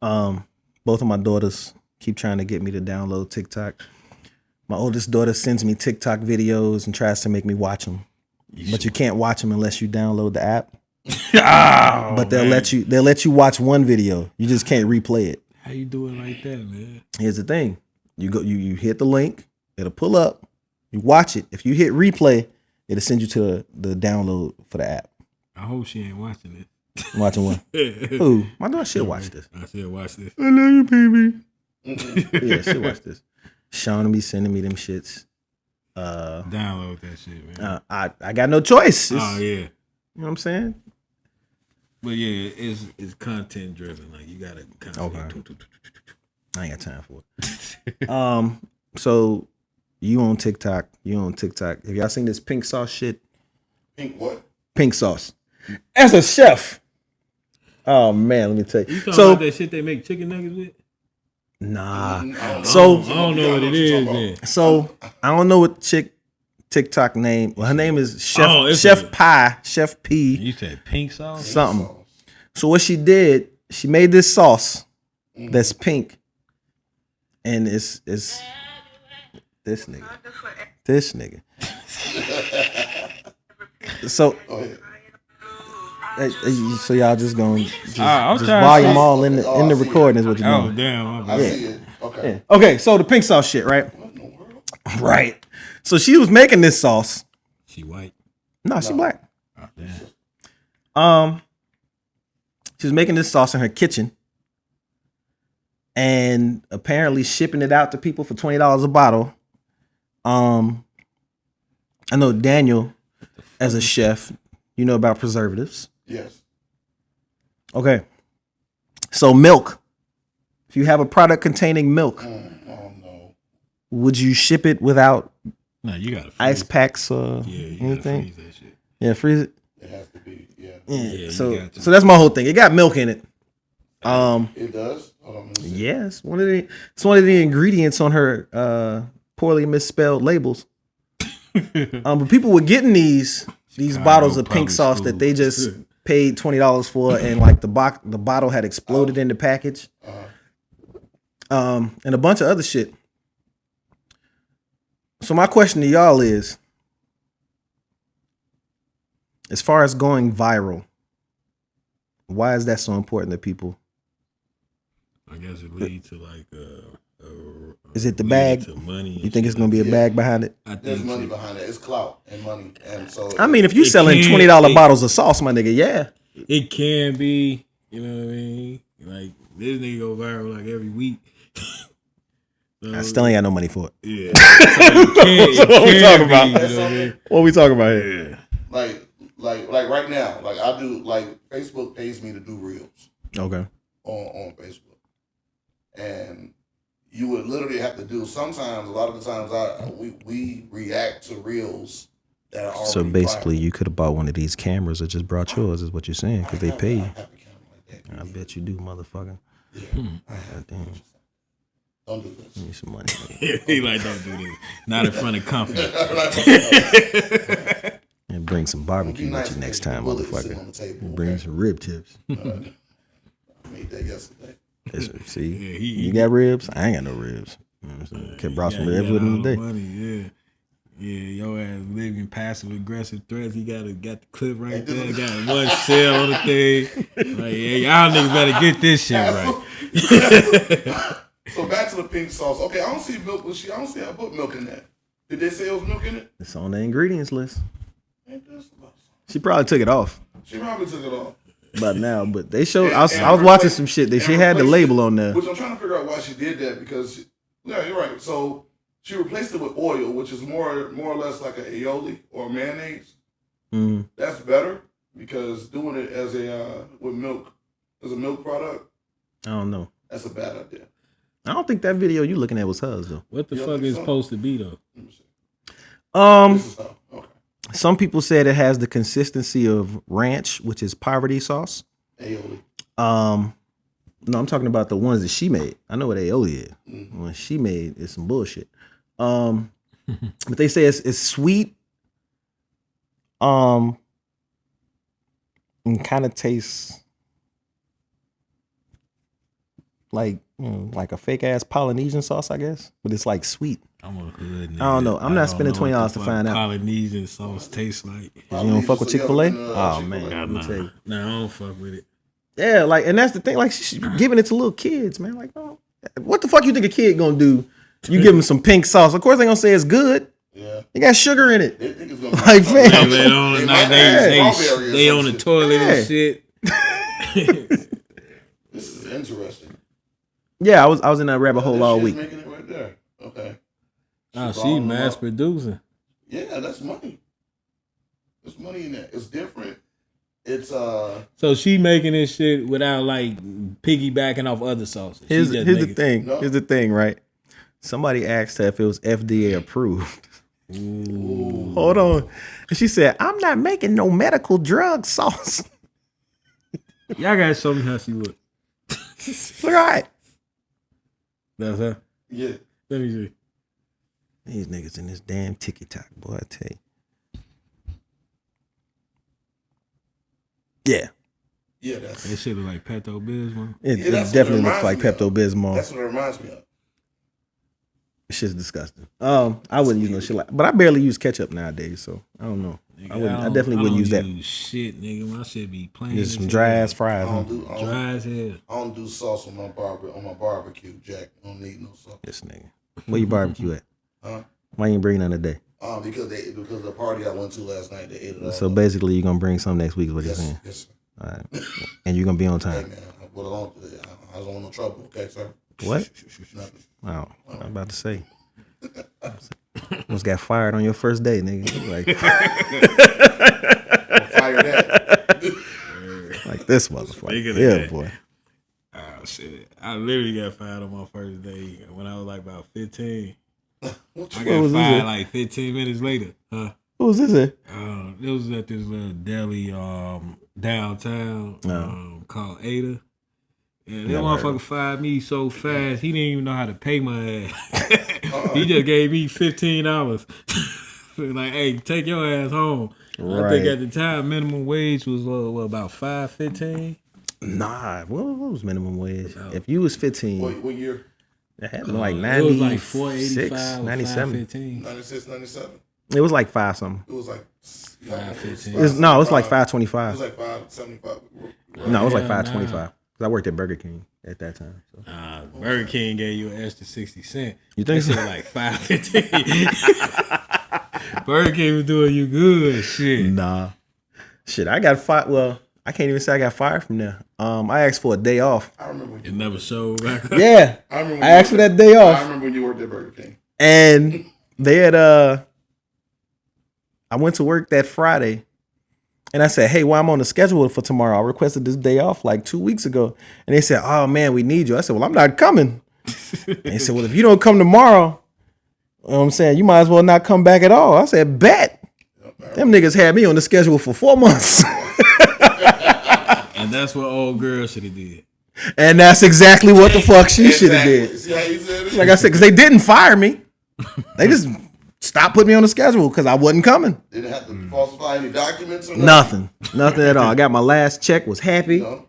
Both of my daughters keep trying to get me to download TikTok. My oldest daughter sends me TikTok videos and tries to make me watch them. But you can't watch them unless you download the app. But they'll let you watch one video. You just can't replay it. How you do it like that, man? Here's the thing. You hit the link, it'll pull up, you watch it. If you hit replay, it'll send you to the download for the app. I hope she ain't watching it. Watching what? Who? My daughter should watch this. I said watch this. I love you, baby. Yeah, she'll watch this. Sean be sending me them shits. Download that shit, man. I got no choice. Oh yeah. You know what I'm saying? But yeah, it's content driven. Like you gotta Okay. I ain't got time for it. So you on TikTok. Have y'all seen this pink sauce shit? Pink what? Pink sauce. As a chef. Oh man, let me tell you. You talking about that shit they make chicken nuggets with? Nah. I don't know what it is, man. So I don't know what TikTok name. Well, her name is Chef P. You said pink sauce? Something. So what she did, she made this sauce that's pink. And it's this nigga. So so y'all just gonna just volume all in the recording is what you're doing. Oh damn! I see it. Okay. Yeah. Okay. So the pink sauce shit, right? Right. So she was making this sauce. She white? No, she black. Oh damn. She was making this sauce in her kitchen, and apparently shipping it out to people for $20 a bottle. I know Daniel, as a chef, you know about preservatives. Yes. Okay. So milk. If you have a product containing milk, oh no. Would you ship it without you gotta ice packs or anything? Gotta freeze that shit. Yeah, freeze it. It has to be. Yeah. So that's my whole thing. It got milk in it. It does. Yes, it's one of the ingredients on her poorly misspelled labels. But people were getting these bottles of pink sauce that they just paid $20 for, and like the bottle had exploded in the package. And a bunch of other shit. So my question to y'all is, as far as going viral, why is that so important to people? I guess it leads to like is it the bag? Money. You think it's gonna be a bag behind it? There's money behind it. It's clout and money, and so. I mean, if you selling $20 bottles of sauce, my nigga, yeah, it can be. You know what I mean? Like this nigga go viral like every week. So, I still ain't got no money for it. Yeah. So what we talking about? You know what I mean? What we talking about here? Yeah. Like right now, like I do, like Facebook pays me to do reels. Okay. On Facebook, and you would literally have to do. Sometimes, a lot of the times, we react to reels that are already. So basically, viral. You could have bought one of these cameras or just brought yours, is what you're saying, because they pay you. I have a camera like that. I bet you do, motherfucker. Yeah. God damn. Don't do this. Give me some money. He like, don't do this. Not in front of company. And bring some barbecue with you next time, motherfucker. Bring some rib tips. I made that yesterday. See, Yeah, you got ribs? I ain't got no ribs. You know what I'm saying? Could brought some ribs with him today. Money, yeah, your ass living passive aggressive threats. He got the clip right there. Got one shell on the thing. Like, yeah, y'all niggas better get this shit right. So back to the pink sauce. Okay, I don't see milk. I don't see I put milk in that. Did they say it was milk in it? It's on the ingredients list. Ain't this about something? She probably took it off. She probably took it off. But they showed. I was watching some shit that she had the label on there. Which I'm trying to figure out why she did that because, yeah, you're right. So she replaced it with oil, which is more or less like an aioli or mayonnaise. Mm. That's better because doing it as with milk as a milk product. I don't know. That's a bad idea. I don't think that video you looking at was hers though. What the fuck is supposed to be though? Let me see. Okay. Some people said it has the consistency of ranch, which is poverty sauce. Aioli. No, I'm talking about the ones that she made. I know what aioli is. Mm-hmm. What she made is some bullshit. But they say it's sweet. And kind of tastes like like a fake ass Polynesian sauce, I guess. But it's like sweet. I'm a hood nigga. I don't know. I'm not spending $20 to find out. Polynesian sauce tastes like. You don't fuck with Chick-fil-A? Oh man, let me tell you. Nah, I don't fuck with it. Yeah, like, and that's the thing. Like, she's giving it to little kids, man. Like, oh, what the fuck you think a kid gonna do? You give them some pink sauce. Of course, they gonna say it's good. Yeah. It got sugar in it. They think it's gonna be Like, fam. They on the toilet and shit. This is interesting. Yeah, I was in that rabbit hole all week. Making it right there. Okay. She mass producing. Yeah, that's money. There's money in that. It's different. It's So she making this shit without like piggybacking off other sauces. Here's the thing. No. Here's the thing, right? Somebody asked her if it was FDA approved. Ooh. Hold on. And she said, "I'm not making no medical drug sauce." Y'all gotta show me how she look. Look all right. That's her? Yeah. Let me see. These niggas in this damn TikTok, boy, I tell you. Yeah. Yeah, that's That shit look like Pepto-Bismol. It definitely looks like Pepto-Bismol. That's what it reminds me of. Shit's disgusting. I wouldn't use no shit like, but I barely use ketchup nowadays, so I don't know. Nigga, I definitely wouldn't use that. Shit, nigga, my shit be plain. Just some dry ass fries. Dry as hell. I don't do sauce on my barbecue, Jack. I don't need no sauce. This nigga. Where you barbecue at? Huh? Why you ain't bring none today? Because of the party I went to last night, they ate it all. So basically, you're gonna bring some next week, is what you're saying? Yes, sir. All right. And you're gonna be on time. Hey man, I don't want no trouble, okay, sir? What? Nothing. Oh, I'm about to say. Almost got fired on your first day, nigga. Like, fire that. Like this motherfucker. Yeah, boy. Oh shit! I literally got fired on my first day when I was like about 15. I got fired like 15 minutes later. Huh? What was this at? It was at this little deli downtown called Ada. And that motherfucker fired me so fast, he didn't even know how to pay my ass. He just gave me $15. Like, hey, take your ass home. Right. I think at the time, minimum wage was about $5.15. Nah, what was minimum wage? If you was 15. What year? It had been like 90. It was like 485 or 97. 515. 96, 97. It was like 5 something. It was like 515. It was like It 525. was like 575. No, it was like Hell 525. nah. 'Cause I worked at Burger King at that time. So. Burger King gave you an extra 60 cents. You think That so? shit like 515. Burger King was doing you good. Shit. Nah. Shit, I got fired. Well, I can't even say I got fired from there. I asked for a day off. I remember when It never showed back up. Yeah. I asked for that day off. I remember when you worked at Burger King. And they had I went to work that Friday and I said, hey, well, I'm on the schedule for tomorrow. I requested this day off like 2 weeks ago. And they said, oh man, we need you. I said, well, I'm not coming. And they said, well, if you don't come tomorrow, you know what I'm saying, you might as well not come back at all. I said, bet. Them niggas had me on the schedule for 4 months. And that's what old girl should have did. And that's exactly what the fuck she should have did. See how you said it? Like I said, because they didn't fire me. They just stopped putting me on the schedule because I wasn't coming. Didn't have to falsify any documents or Nothing at all. I got my last check, was happy. No.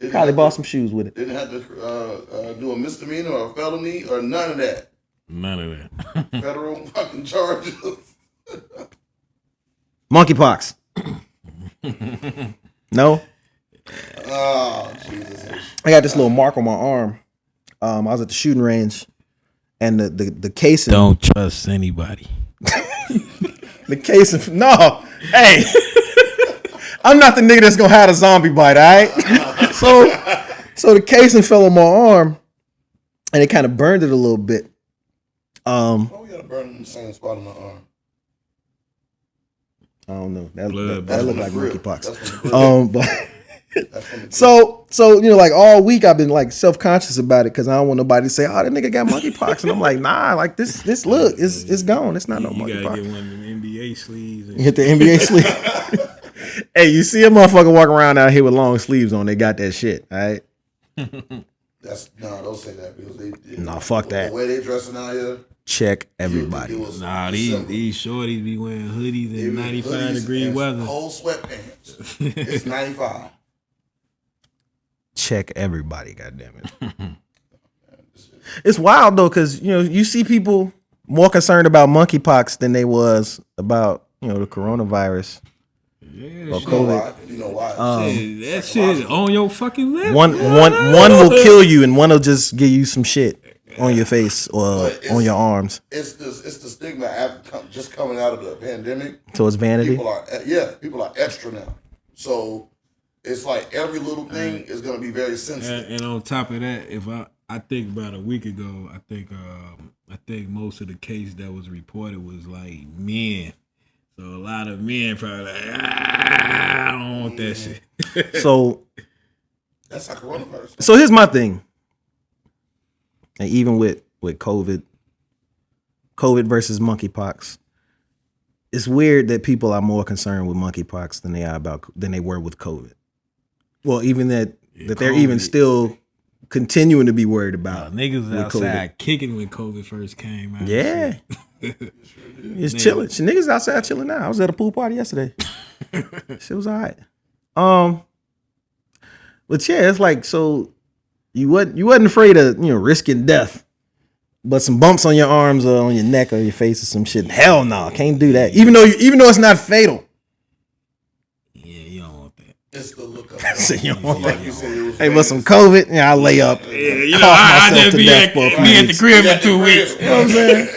Probably bought some shoes with it. Didn't have to do a misdemeanor or a felony or none of that. None of that. Federal fucking charges. Monkeypox. No? Oh, Jesus. I got this little mark on my arm. I was at the shooting range, and the casing. Don't trust anybody. The casing. No, hey, I'm not the nigga that's gonna have a zombie bite. All right. So the casing fell on my arm, and it kind of burned it a little bit. Oh, we got to burn in the same spot on my arm. I don't know. That Blood, looked from like the grill. monkeypox. That's from the grill. But. That's from the grill. So like all week I've been like self-conscious about it because I don't want nobody to say, oh, that nigga got monkeypox, and I'm like, nah, like this look, it's gone. It's not no You gotta monkeypox. get one of them NBA sleeves. You hit the NBA sleeve. Hey, you see a motherfucker walking around out here with long sleeves on, they got that shit, all right? Don't say that because they Nah, fuck that. The way they dressing out here. Check everybody. Nah, these shorties be wearing hoodies in 95-degree weather. Whole sweatpants. It's 95. Check everybody, goddammit. It's wild though, because you see people more concerned about monkeypox than they was about the coronavirus. Yeah, or shit. COVID. You know why? That shit on your fucking lip. One will kill you, and one will just give you some shit on your face or on your arms. It's the stigma after just coming out of the pandemic. So it's vanity. People are extra now. So it's like every little thing is gonna be very sensitive. And on top of that, if I think about a week ago, I think most of the case that was reported was like men. So a lot of men probably like, I don't want that shit. So That's like coronavirus. So here's my thing. And even with COVID versus monkeypox, it's weird that people are more concerned with monkeypox than they were with COVID. Well, even that they're even still continuing to be worried about. Niggas with outside COVID. kicking when COVID first came out. Yeah. It's chilling. Niggas outside chilling now. I was at a pool party yesterday. Shit was all right. But yeah, it's like, so you wasn't afraid of risking death, but some bumps on your arms or on your neck or your face or some shit. Hell no, can't do that. Even though it's not fatal. Yeah, you don't want that. It's the look up. So you don't want that. You said it was Hey, but some COVID, I lay up. Yeah, cough I myself just to be death at for a few the weeks. crib in 2 weeks. You know what I'm saying?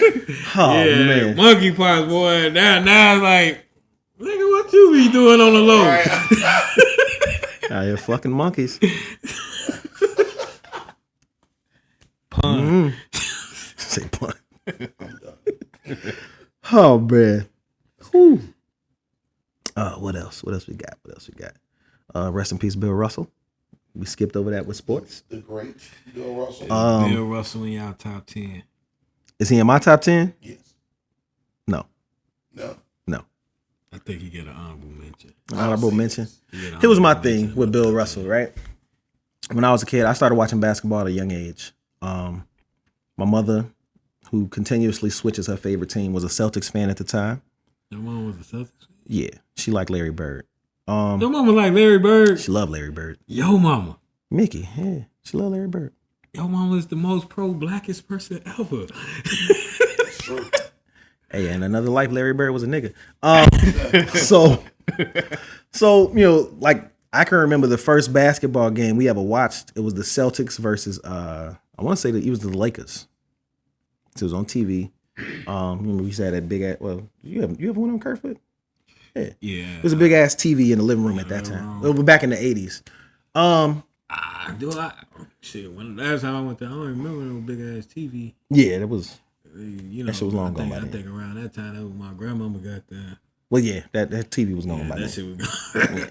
Oh Yeah, man. monkeypox, boy. Now it's like, nigga, what you be doing on the low? Out here fucking monkeys. Pun. Say pun. Oh man. Whew. What else? What else we got? Rest in peace, Bill Russell. We skipped over that with sports. The great Bill Russell. Bill Russell in y'all top 10. Is he in my top 10? Yes. No. I think he get an honorable mention. Honorable mention. Here was my thing with Bill Russell, right? When I was a kid, I started watching basketball at a young age. My mother, who continuously switches her favorite team, was a Celtics fan at the time. Your mom was a Celtics fan? Yeah, she liked Larry Bird. Your mama like Larry Bird? She loved Larry Bird. Yo mama. Mickey, yeah, she loved Larry Bird. Your mom was the most pro-blackest person ever. It's true. Hey, and another life, Larry Bird was a nigga. So like I can remember the first basketball game we ever watched. It was the Celtics versus I want to say that it was the Lakers. So it was on TV. Remember we said that big ass. Well, you ever went on Kerfoot? Yeah. It was a big ass TV in the living room at that time. It was back in the 80s. Shit, when last time I went there, I don't remember no big ass TV. Yeah, that was. That shit was long gone by I then. think around that time, that was my grandmama got there. Well, yeah, that TV was gone by then. That shit was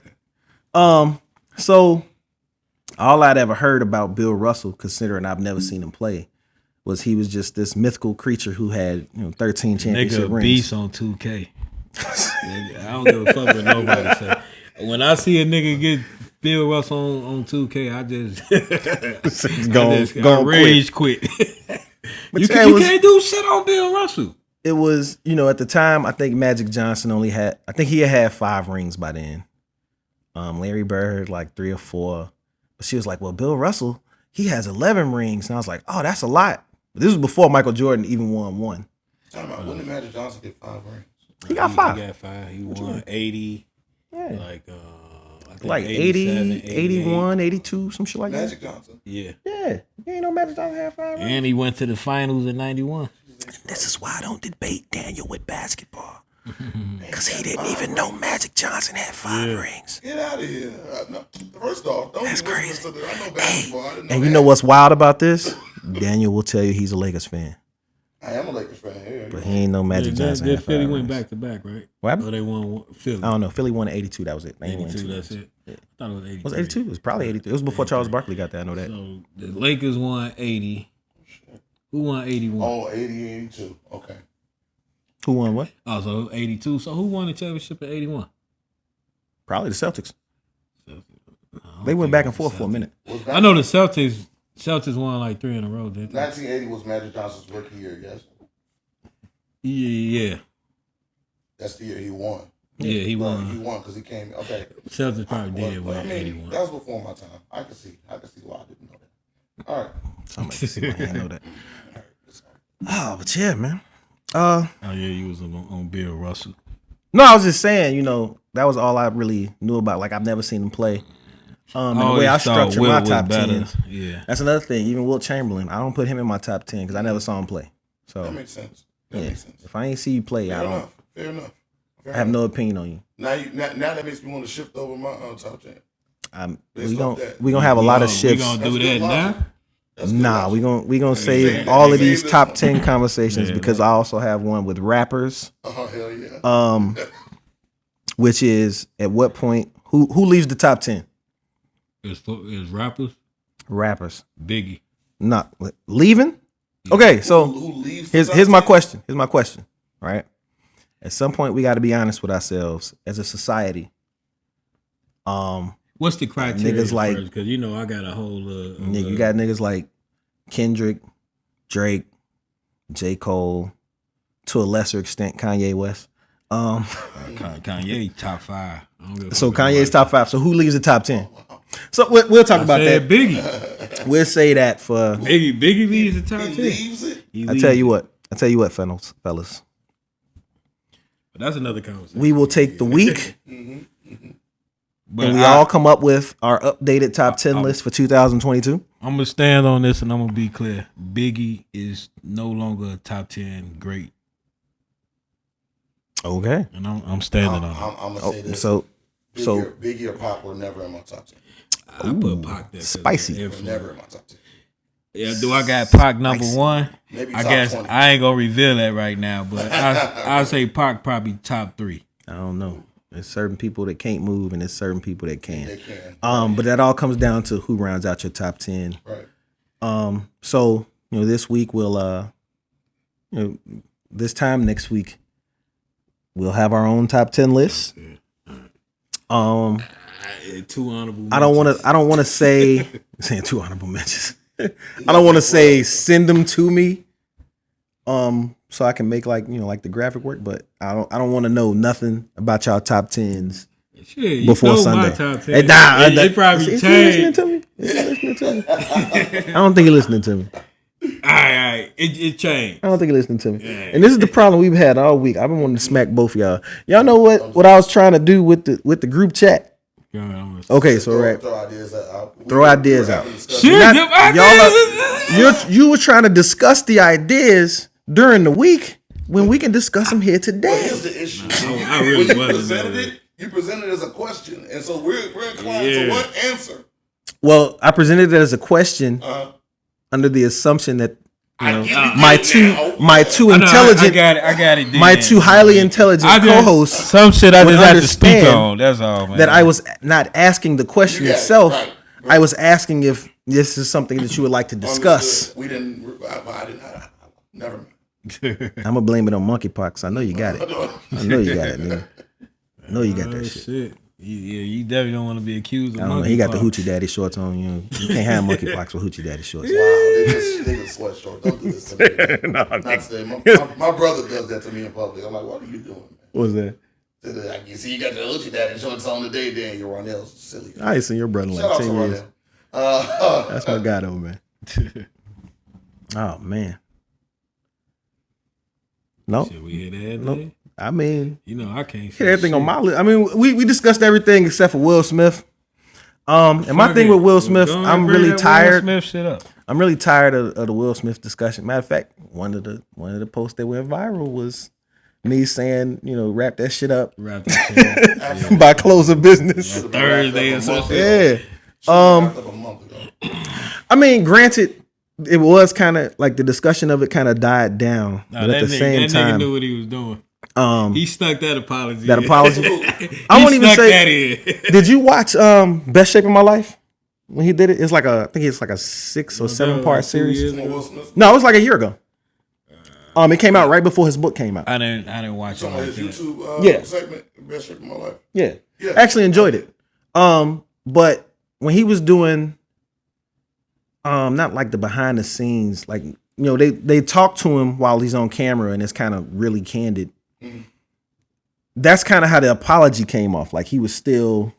gone. So all I'd ever heard about Bill Russell, considering I've never seen him play, was he was just this mythical creature who had 13 championship Nigga rings. beast on 2K. I don't give a fuck what nobody say. When I see a nigga get Bill Russell on 2K, I just Go rage quit. But you can't do shit on Bill Russell. It was, at the time, I think Magic Johnson he had 5 rings by then. Larry Bird, like 3 or 4. But she was like, well, Bill Russell, he has 11 rings. And I was like, oh, that's a lot. But this was before Michael Jordan even won one. Talking about when did Magic Johnson get 5 rings? He got 5. He got 5. He won 80. Yeah. I think Like 80, 81, 82, some shit like Magic that. Johnson. Yeah. Yeah. You ain't know Magic Johnson had 5 rings? And he went to the finals in 91. This is why I don't debate Daniel with basketball. Because he didn't even know Magic Johnson had 5 rings. Get out of here. No, first off, don't That's be listening crazy. to this. I know basketball. I didn't know And that. you know what's wild about this? Daniel will tell you he's a Lakers fan. I am a Lakers fan here. But he ain't know Magic Johnson had 5 Philly rings. went back to back, right? What happened? Oh, they won Philly. I don't know. Philly won in 82. That was it. They ain't won 82, two that's rings. it. I thought it was 82. Was it 82? It was probably 82. It was before Charles Barkley got there. I know that. So the Lakers won 80. Who won 81? Oh, 80, 82. Okay. Who won what? Oh, so 82. So who won the championship in 81? Probably the Celtics. They went back and forth for a minute. I know the Celtics won like 3 in a row. Didn't they? 1980 was Magic Johnson's rookie year, yes? Yeah. That's the year he won. Yeah, he won. He won because he came. Okay. Celtics probably did Well, win 81. that was before my time. I can see why I didn't know that. All right. Somebody see why I didn't know that. Oh, but yeah, man. Oh yeah, you was on Bill Russell. No, I was just saying, that was all I really knew about. Like, I've never seen him play. And the way I structure my top 10. Yeah. That's another thing. Even Wilt Chamberlain, I don't put him in my top 10 because I never saw him play. So That makes sense. That makes sense. if I ain't see you play, Fair I don't. enough. Fair enough. I have no opinion on you. Now that makes me want to shift over my top 10. We gonna have a lot of shifts. We gonna do that now? Nah, we gonna save all of these top 10 conversations because I also have one with rappers. Oh hell yeah. Which is at what point who leaves the top 10? Is rappers? Rappers. Biggie. Not leaving? Okay, so Who leaves? here's my question. Here's my question. Right? At some point we gotta be honest with ourselves as a society. What's the criteria? Niggas like- because I got a whole. You got niggas like Kendrick, Drake, J. Cole, to a lesser extent Kanye West. Kanye top 5. So Kanye's top 5. So who leaves the top 10? So we'll talk about that. Biggie. We'll say that for. Biggie leads the top 10. He leaves it. I tell you what, fellas. But that's another conversation. We will take the week But and we all come up with our updated top 10 list for 2022. I'm gonna stand on this and I'm gonna be clear. Biggie is no longer a top 10 great, Okay. and I'm standing on it. I'm gonna say this. So Biggie or Pac were never in my top 10. I put Pac there. spicy. Were never in my top 10. Yeah, do I got Pac number 1? Maybe I top guess 20. I ain't gonna reveal that right now, but I'll say Pac probably top 3. I don't know. There's certain people that can't move and there's certain people that can. They can. But that all comes down to who rounds out your top 10. Right. So, this week we'll this time next week we'll have our own top 10 list. 2 honorable. I don't want to say saying 2 honorable mentions. I don't want to say send them to me. So I can make like the graphic work, but I don't want to know nothing about y'all top 10s Shit, before Sunday. My top 10. Hey, nah, it probably is changed. he listening to me? Is he listening to me? I don't think he's listening to me. All right. It changed. I don't think he's listening to me. Yeah. And this is the problem we've had all week. I've been wanting to smack both of y'all. Y'all know what I was trying to do with the group chat? Okay, so right. Throw ideas out. You were trying to discuss the ideas during the week when we can discuss them here today. Well, here's the issue. I really wasn't. You presented it as a question, and so we're inclined to what answer? Well, I presented it as a question under the assumption that my two intelligent, I got it. My two highly intelligent co-hosts. Some shit I just had to speak on. That's all, man. That I was not asking the question itself. Right. I was asking if this is something that you would like to discuss. We didn't. I didn't. Never. I'm gonna blame it on monkeypox. I know you got it. I know you got it, man. I know you got that shit. Yeah, you definitely don't want to be accused of monkeypox. He got the hoochie daddy shorts on. You can't have monkeypox with hoochie daddy shorts. Wow, they just sweatshirt. Don't do this to me. My brother does that to me in public. I'm like, what are you doing, man? What's that? You see, you got the hoochie daddy shorts on today, then you're Ronell's silly. I ain't seen your brother in like 10 years. That's my guy, though, man. Oh, man. No. Should we hear that? Nope. I mean, I can't hit everything on my list. I mean, we discussed everything except for Will Smith. And my thing with Will Smith, I'm really tired. Will Smith shit up. I'm really tired of the Will Smith discussion. Matter of fact, one of the posts that went viral was me saying, wrap that shit up. Wrap that shit up. By close of business. Thursday or something. Yeah. I mean, granted, it was kind of like the discussion of it kind of died down. But at the same time, nigga knew what he was doing. He stuck that apology. That apology. I won't even say. Did you watch Best Shape of My Life when he did it? It's like I think it's like a 6 or 7 part series. No, it was like a year ago. It came out right before his book came out. I didn't watch it. On his YouTube segment, Best Shape of My Life. Yeah. I actually enjoyed it. But when he was doing, not like the behind the scenes, like they talk to him while he's on camera, and it's kind of really candid. Mm-hmm. That's kind of how the apology came off. Like he was still,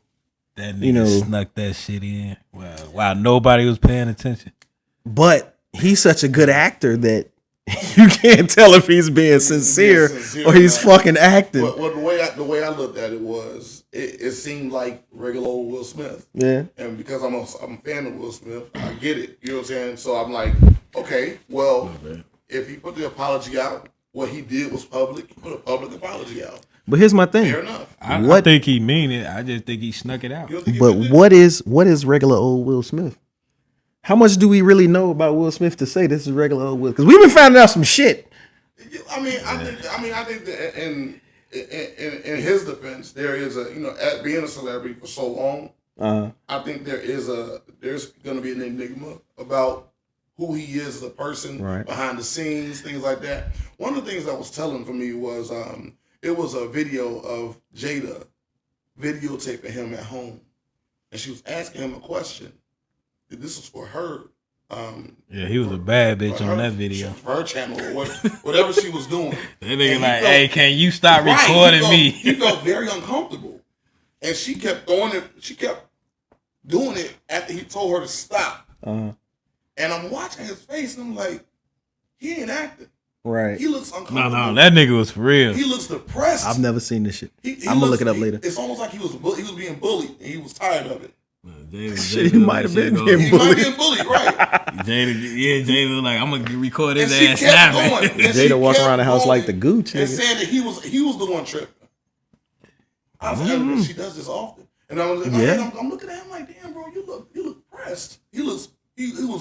that nigga snuck that shit in while nobody was paying attention. But he's such a good actor that you can't tell if he's being sincere or he's fucking acting. Well, the way I looked at it was, it seemed like regular old Will Smith. Yeah. And because I'm a fan of Will Smith, I get it. You know what I'm saying? So I'm like, okay, well, if he put the apology out, what he did was public. He put a public apology out. But here's my thing. Fair enough. I think he mean it. I just think he snuck it out. But what is regular old Will Smith? How much do we really know about Will Smith to say this is regular old Will? Because we've been finding out some shit. I think that in his defense, there is at being a celebrity for so long, I think there's going to be an enigma about who he is as a person, behind the scenes, things like that. One of the things that was telling for me was it was a video of Jada videotaping him at home, and she was asking him a question. This was for her. He was a bad bitch on that video. For her channel or whatever she was doing. That nigga like, hey, can you stop recording me? He felt very uncomfortable. And she kept throwing it. She kept doing it after he told her to stop. And I'm watching his face and I'm like, he ain't acting. Right. He looks uncomfortable. No, that nigga was for real. He looks depressed. I've never seen this shit. I'm going to look it up later. It's almost like he was being bullied and he was tired of it. Shit, he might have been being bullied. He might be bullied, right? Jada was like, I'm gonna record his ass now. Jada walking around the house like the gooch. And saying that he was the one tripping. I was like, she does this often. And I was I'm looking at him like, damn, bro, you look depressed. He was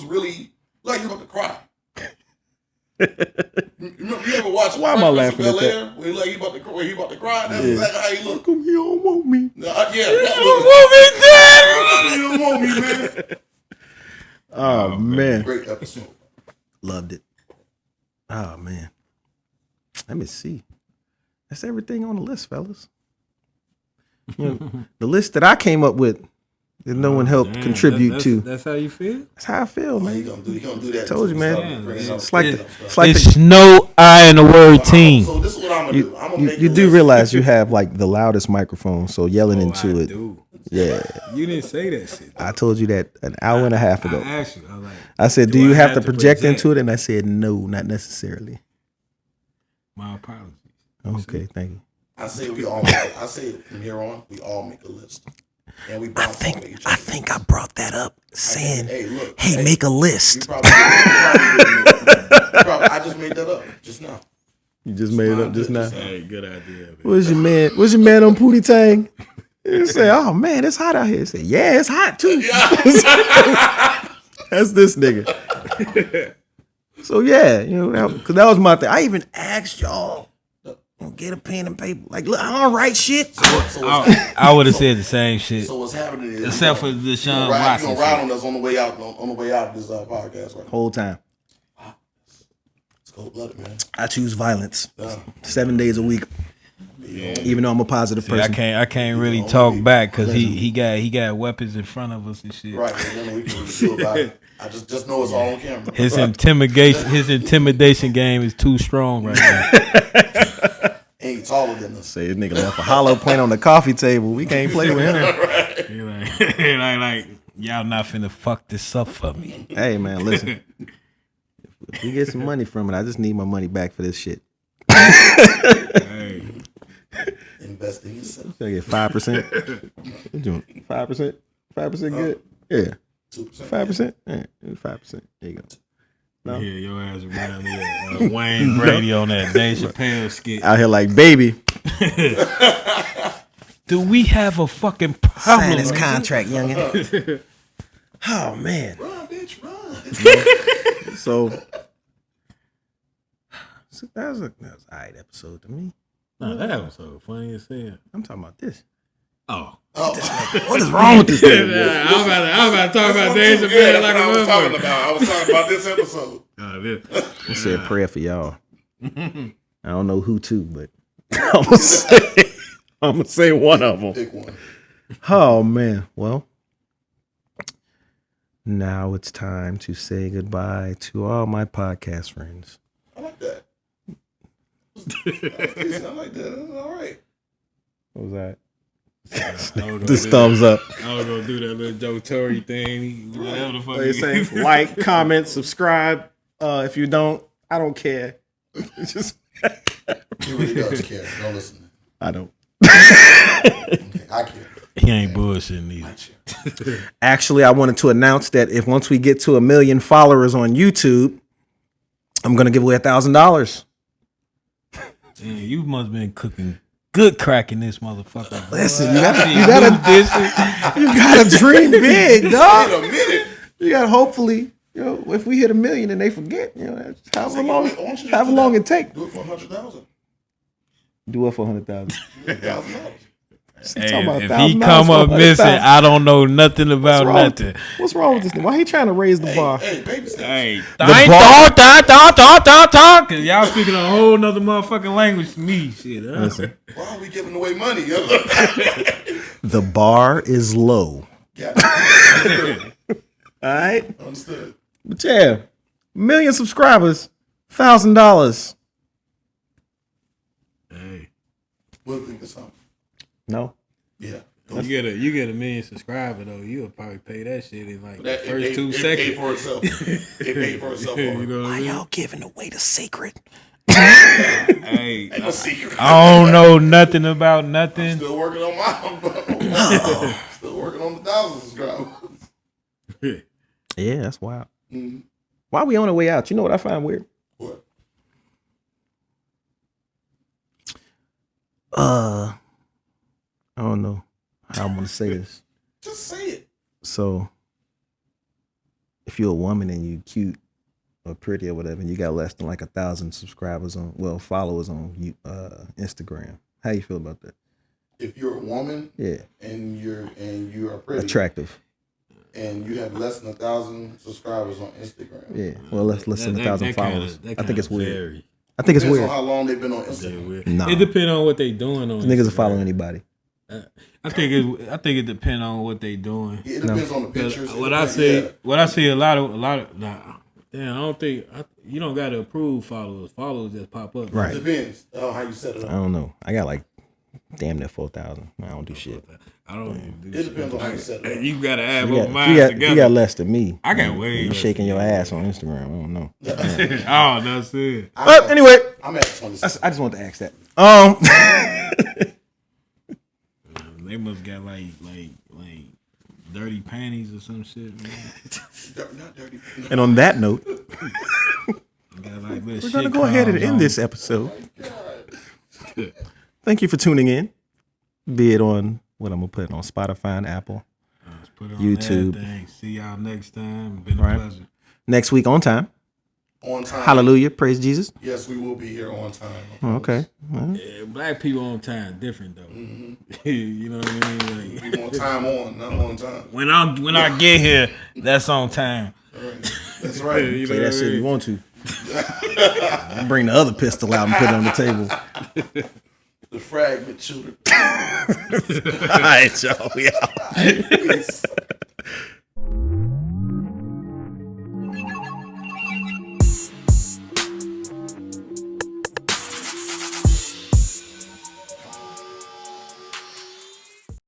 really like he was about to cry. You ever watch? Why am I laughing at that? Where he about to cry. That's exactly how he looked. How come he don't want me? He don't want me, man. Oh man, great episode. Loved it. Oh man, let me see. That's everything on the list, fellas. The list that I came up with, that no one helped contribute to. That's how you feel? That's how I feel, man. He gonna do that. Told you, man. It's no I in the word team. So this is what I'm gonna do. I'm gonna make you do realize you have like the loudest microphone, so yelling into I it. do. Yeah. You didn't say that shit. I told you that an hour and a half ago. I asked you. I was like, I said, do you have to project into it? And I said, no, not necessarily. My apologies. Okay, thank you. I say we all. I say from here on, we all make a list, and we bounce off each other. I think I brought that up, saying, hey, make a list. I just made that up just now. You just made it up just now. Hey, good idea. Man. Where's your man? Where's your man on Pootie Tang? He say, "Oh man, it's hot out here." He say, "Yeah, it's hot too." That's this nigga. So yeah, because that was my thing. I even asked y'all. Get a pen and paper. Like, look, I don't write shit. I would have said the same shit. So what's happening is, except for Deshaun Watson. You gonna ride on us on the way out of this podcast, right? Whole time. Wow. It's cold-blooded, man. I choose violence. 7 days a week. Yeah. Even though I'm a positive person. I can't really talk back because he got weapons in front of us and shit. Right, and we can do about it. I just know it's all on camera. His intimidation game is too strong right now. Ain't taller than us. Say this nigga left a hollow point on the coffee table. We can't play with him. Right. like y'all not finna fuck this up for me. Hey man, listen. If we get some money from it, I just need my money back for this shit. Hey. Invest in yourself. I get 5%. You doing 5%? 5% good? Yeah. 2%. 5%? Yeah, 5%. There you go. No? Yeah, your ass around here. Wayne Brady on that Dave Chappelle skit. Out here like, baby. Do we have a fucking problem? Sign this contract, youngin'. Oh, man. Run, bitch, run. So that was an alright episode to me. No, that was so funny as hell. I'm talking about this. Oh. What is wrong with this thing? I was about to talk about Dave Chappelle like I was talking about this episode. I said prayer for y'all. I don't know who to, but I'm gonna say one of them. Pick one. Oh man. Well, now it's time to say goodbye to all my podcast friends. I like that. I like that. That's all right. What was that? This thumbs up. I was gonna do that little Joe Torre thing. Whatever the fuck They say like, comment, subscribe. If you don't, I don't care. It's just He really does care. Don't listen. I don't. I care. He ain't bullshitting either. Actually, I wanted to announce that if once we get to 1 million followers on YouTube, I'm gonna give away $1,000. Man, you must have been cooking good crack in this motherfucker. Listen, you gotta dream big, dog. Wait a minute. You gotta hopefully, if we hit 1 million and they forget, that's however long it take. Do it for 100,000. Do it for 100,000. $1,000. Hey, if he come up missing, I don't know nothing about nothing. What's wrong with this thing? Why he trying to raise the bar? Hey, baby steps. Hey, the bar. Cause y'all speaking a whole nother motherfucking language to me. Shit, huh? Listen, Why are we giving away money? the bar is low. Yeah. All right. Understood. But yeah, 1 million subscribers, $1,000. Hey, We'll think of something. No. Yeah. you get a 1 million subscribers though. You'll probably pay that shit in like the first 2 It seconds. paid for itself. It paid for itself. You know what I mean? Y'all giving away the secret? Hey, Ain't no secret. I don't know nothing about nothing. Still working on my still working on the 1,000 subscribers. Yeah, that's wild. Mm-hmm. Why we on the way out? You know what I find weird? What? I don't know how I'm gonna say this. Just say it. So, if you're a woman and you cute or pretty or whatever, and you got less than like 1,000 subscribers followers on Instagram, how you feel about that? If you're a woman, Yeah, and you are pretty, attractive. and you have less than 1,000 subscribers on Instagram, Yeah, well, less than 1,000 followers. I think it's weird. I think it's depends weird. on how long they've been on Instagram. Nah. It depends on what they doing on. Niggas will Instagram. follow anybody. I think it depends on what they doing. It depends on the pictures. What I see a lot of Damn, I don't think you don't got to approve followers. Followers just pop up. Right. Depends on how you set it I up. don't know. I got like damn near 4,000. I don't do shit. I don't even do It shit. depends on how you set it up. You got to add You both got, minds you together. got less than me. I got way You less shaking than your you. ass on Instagram. I don't know. Oh, that's it. But anyway, I'm at 26. I just want to ask that. They must got like dirty panties or some shit. Man. Not dirty. And on that note, Got like this we're gonna go ahead and end this episode. Thank you for tuning in. Be it on what I'm gonna put it on Spotify and Apple, Put it on YouTube. everything. See y'all next time. Been a Right. pleasure. next week on time. On time. Hallelujah, praise Jesus. Yes, we will be here on time. Oh, okay. Yeah, black people on time different though. You know what I mean? Like, We on time on, not on time. when I get here, that's on time. All right. That's right. You Say know that what I shit if mean? you want to. Bring the other pistol out and put it on the table. The fragment shooter. All right, y'all. We out. Peace.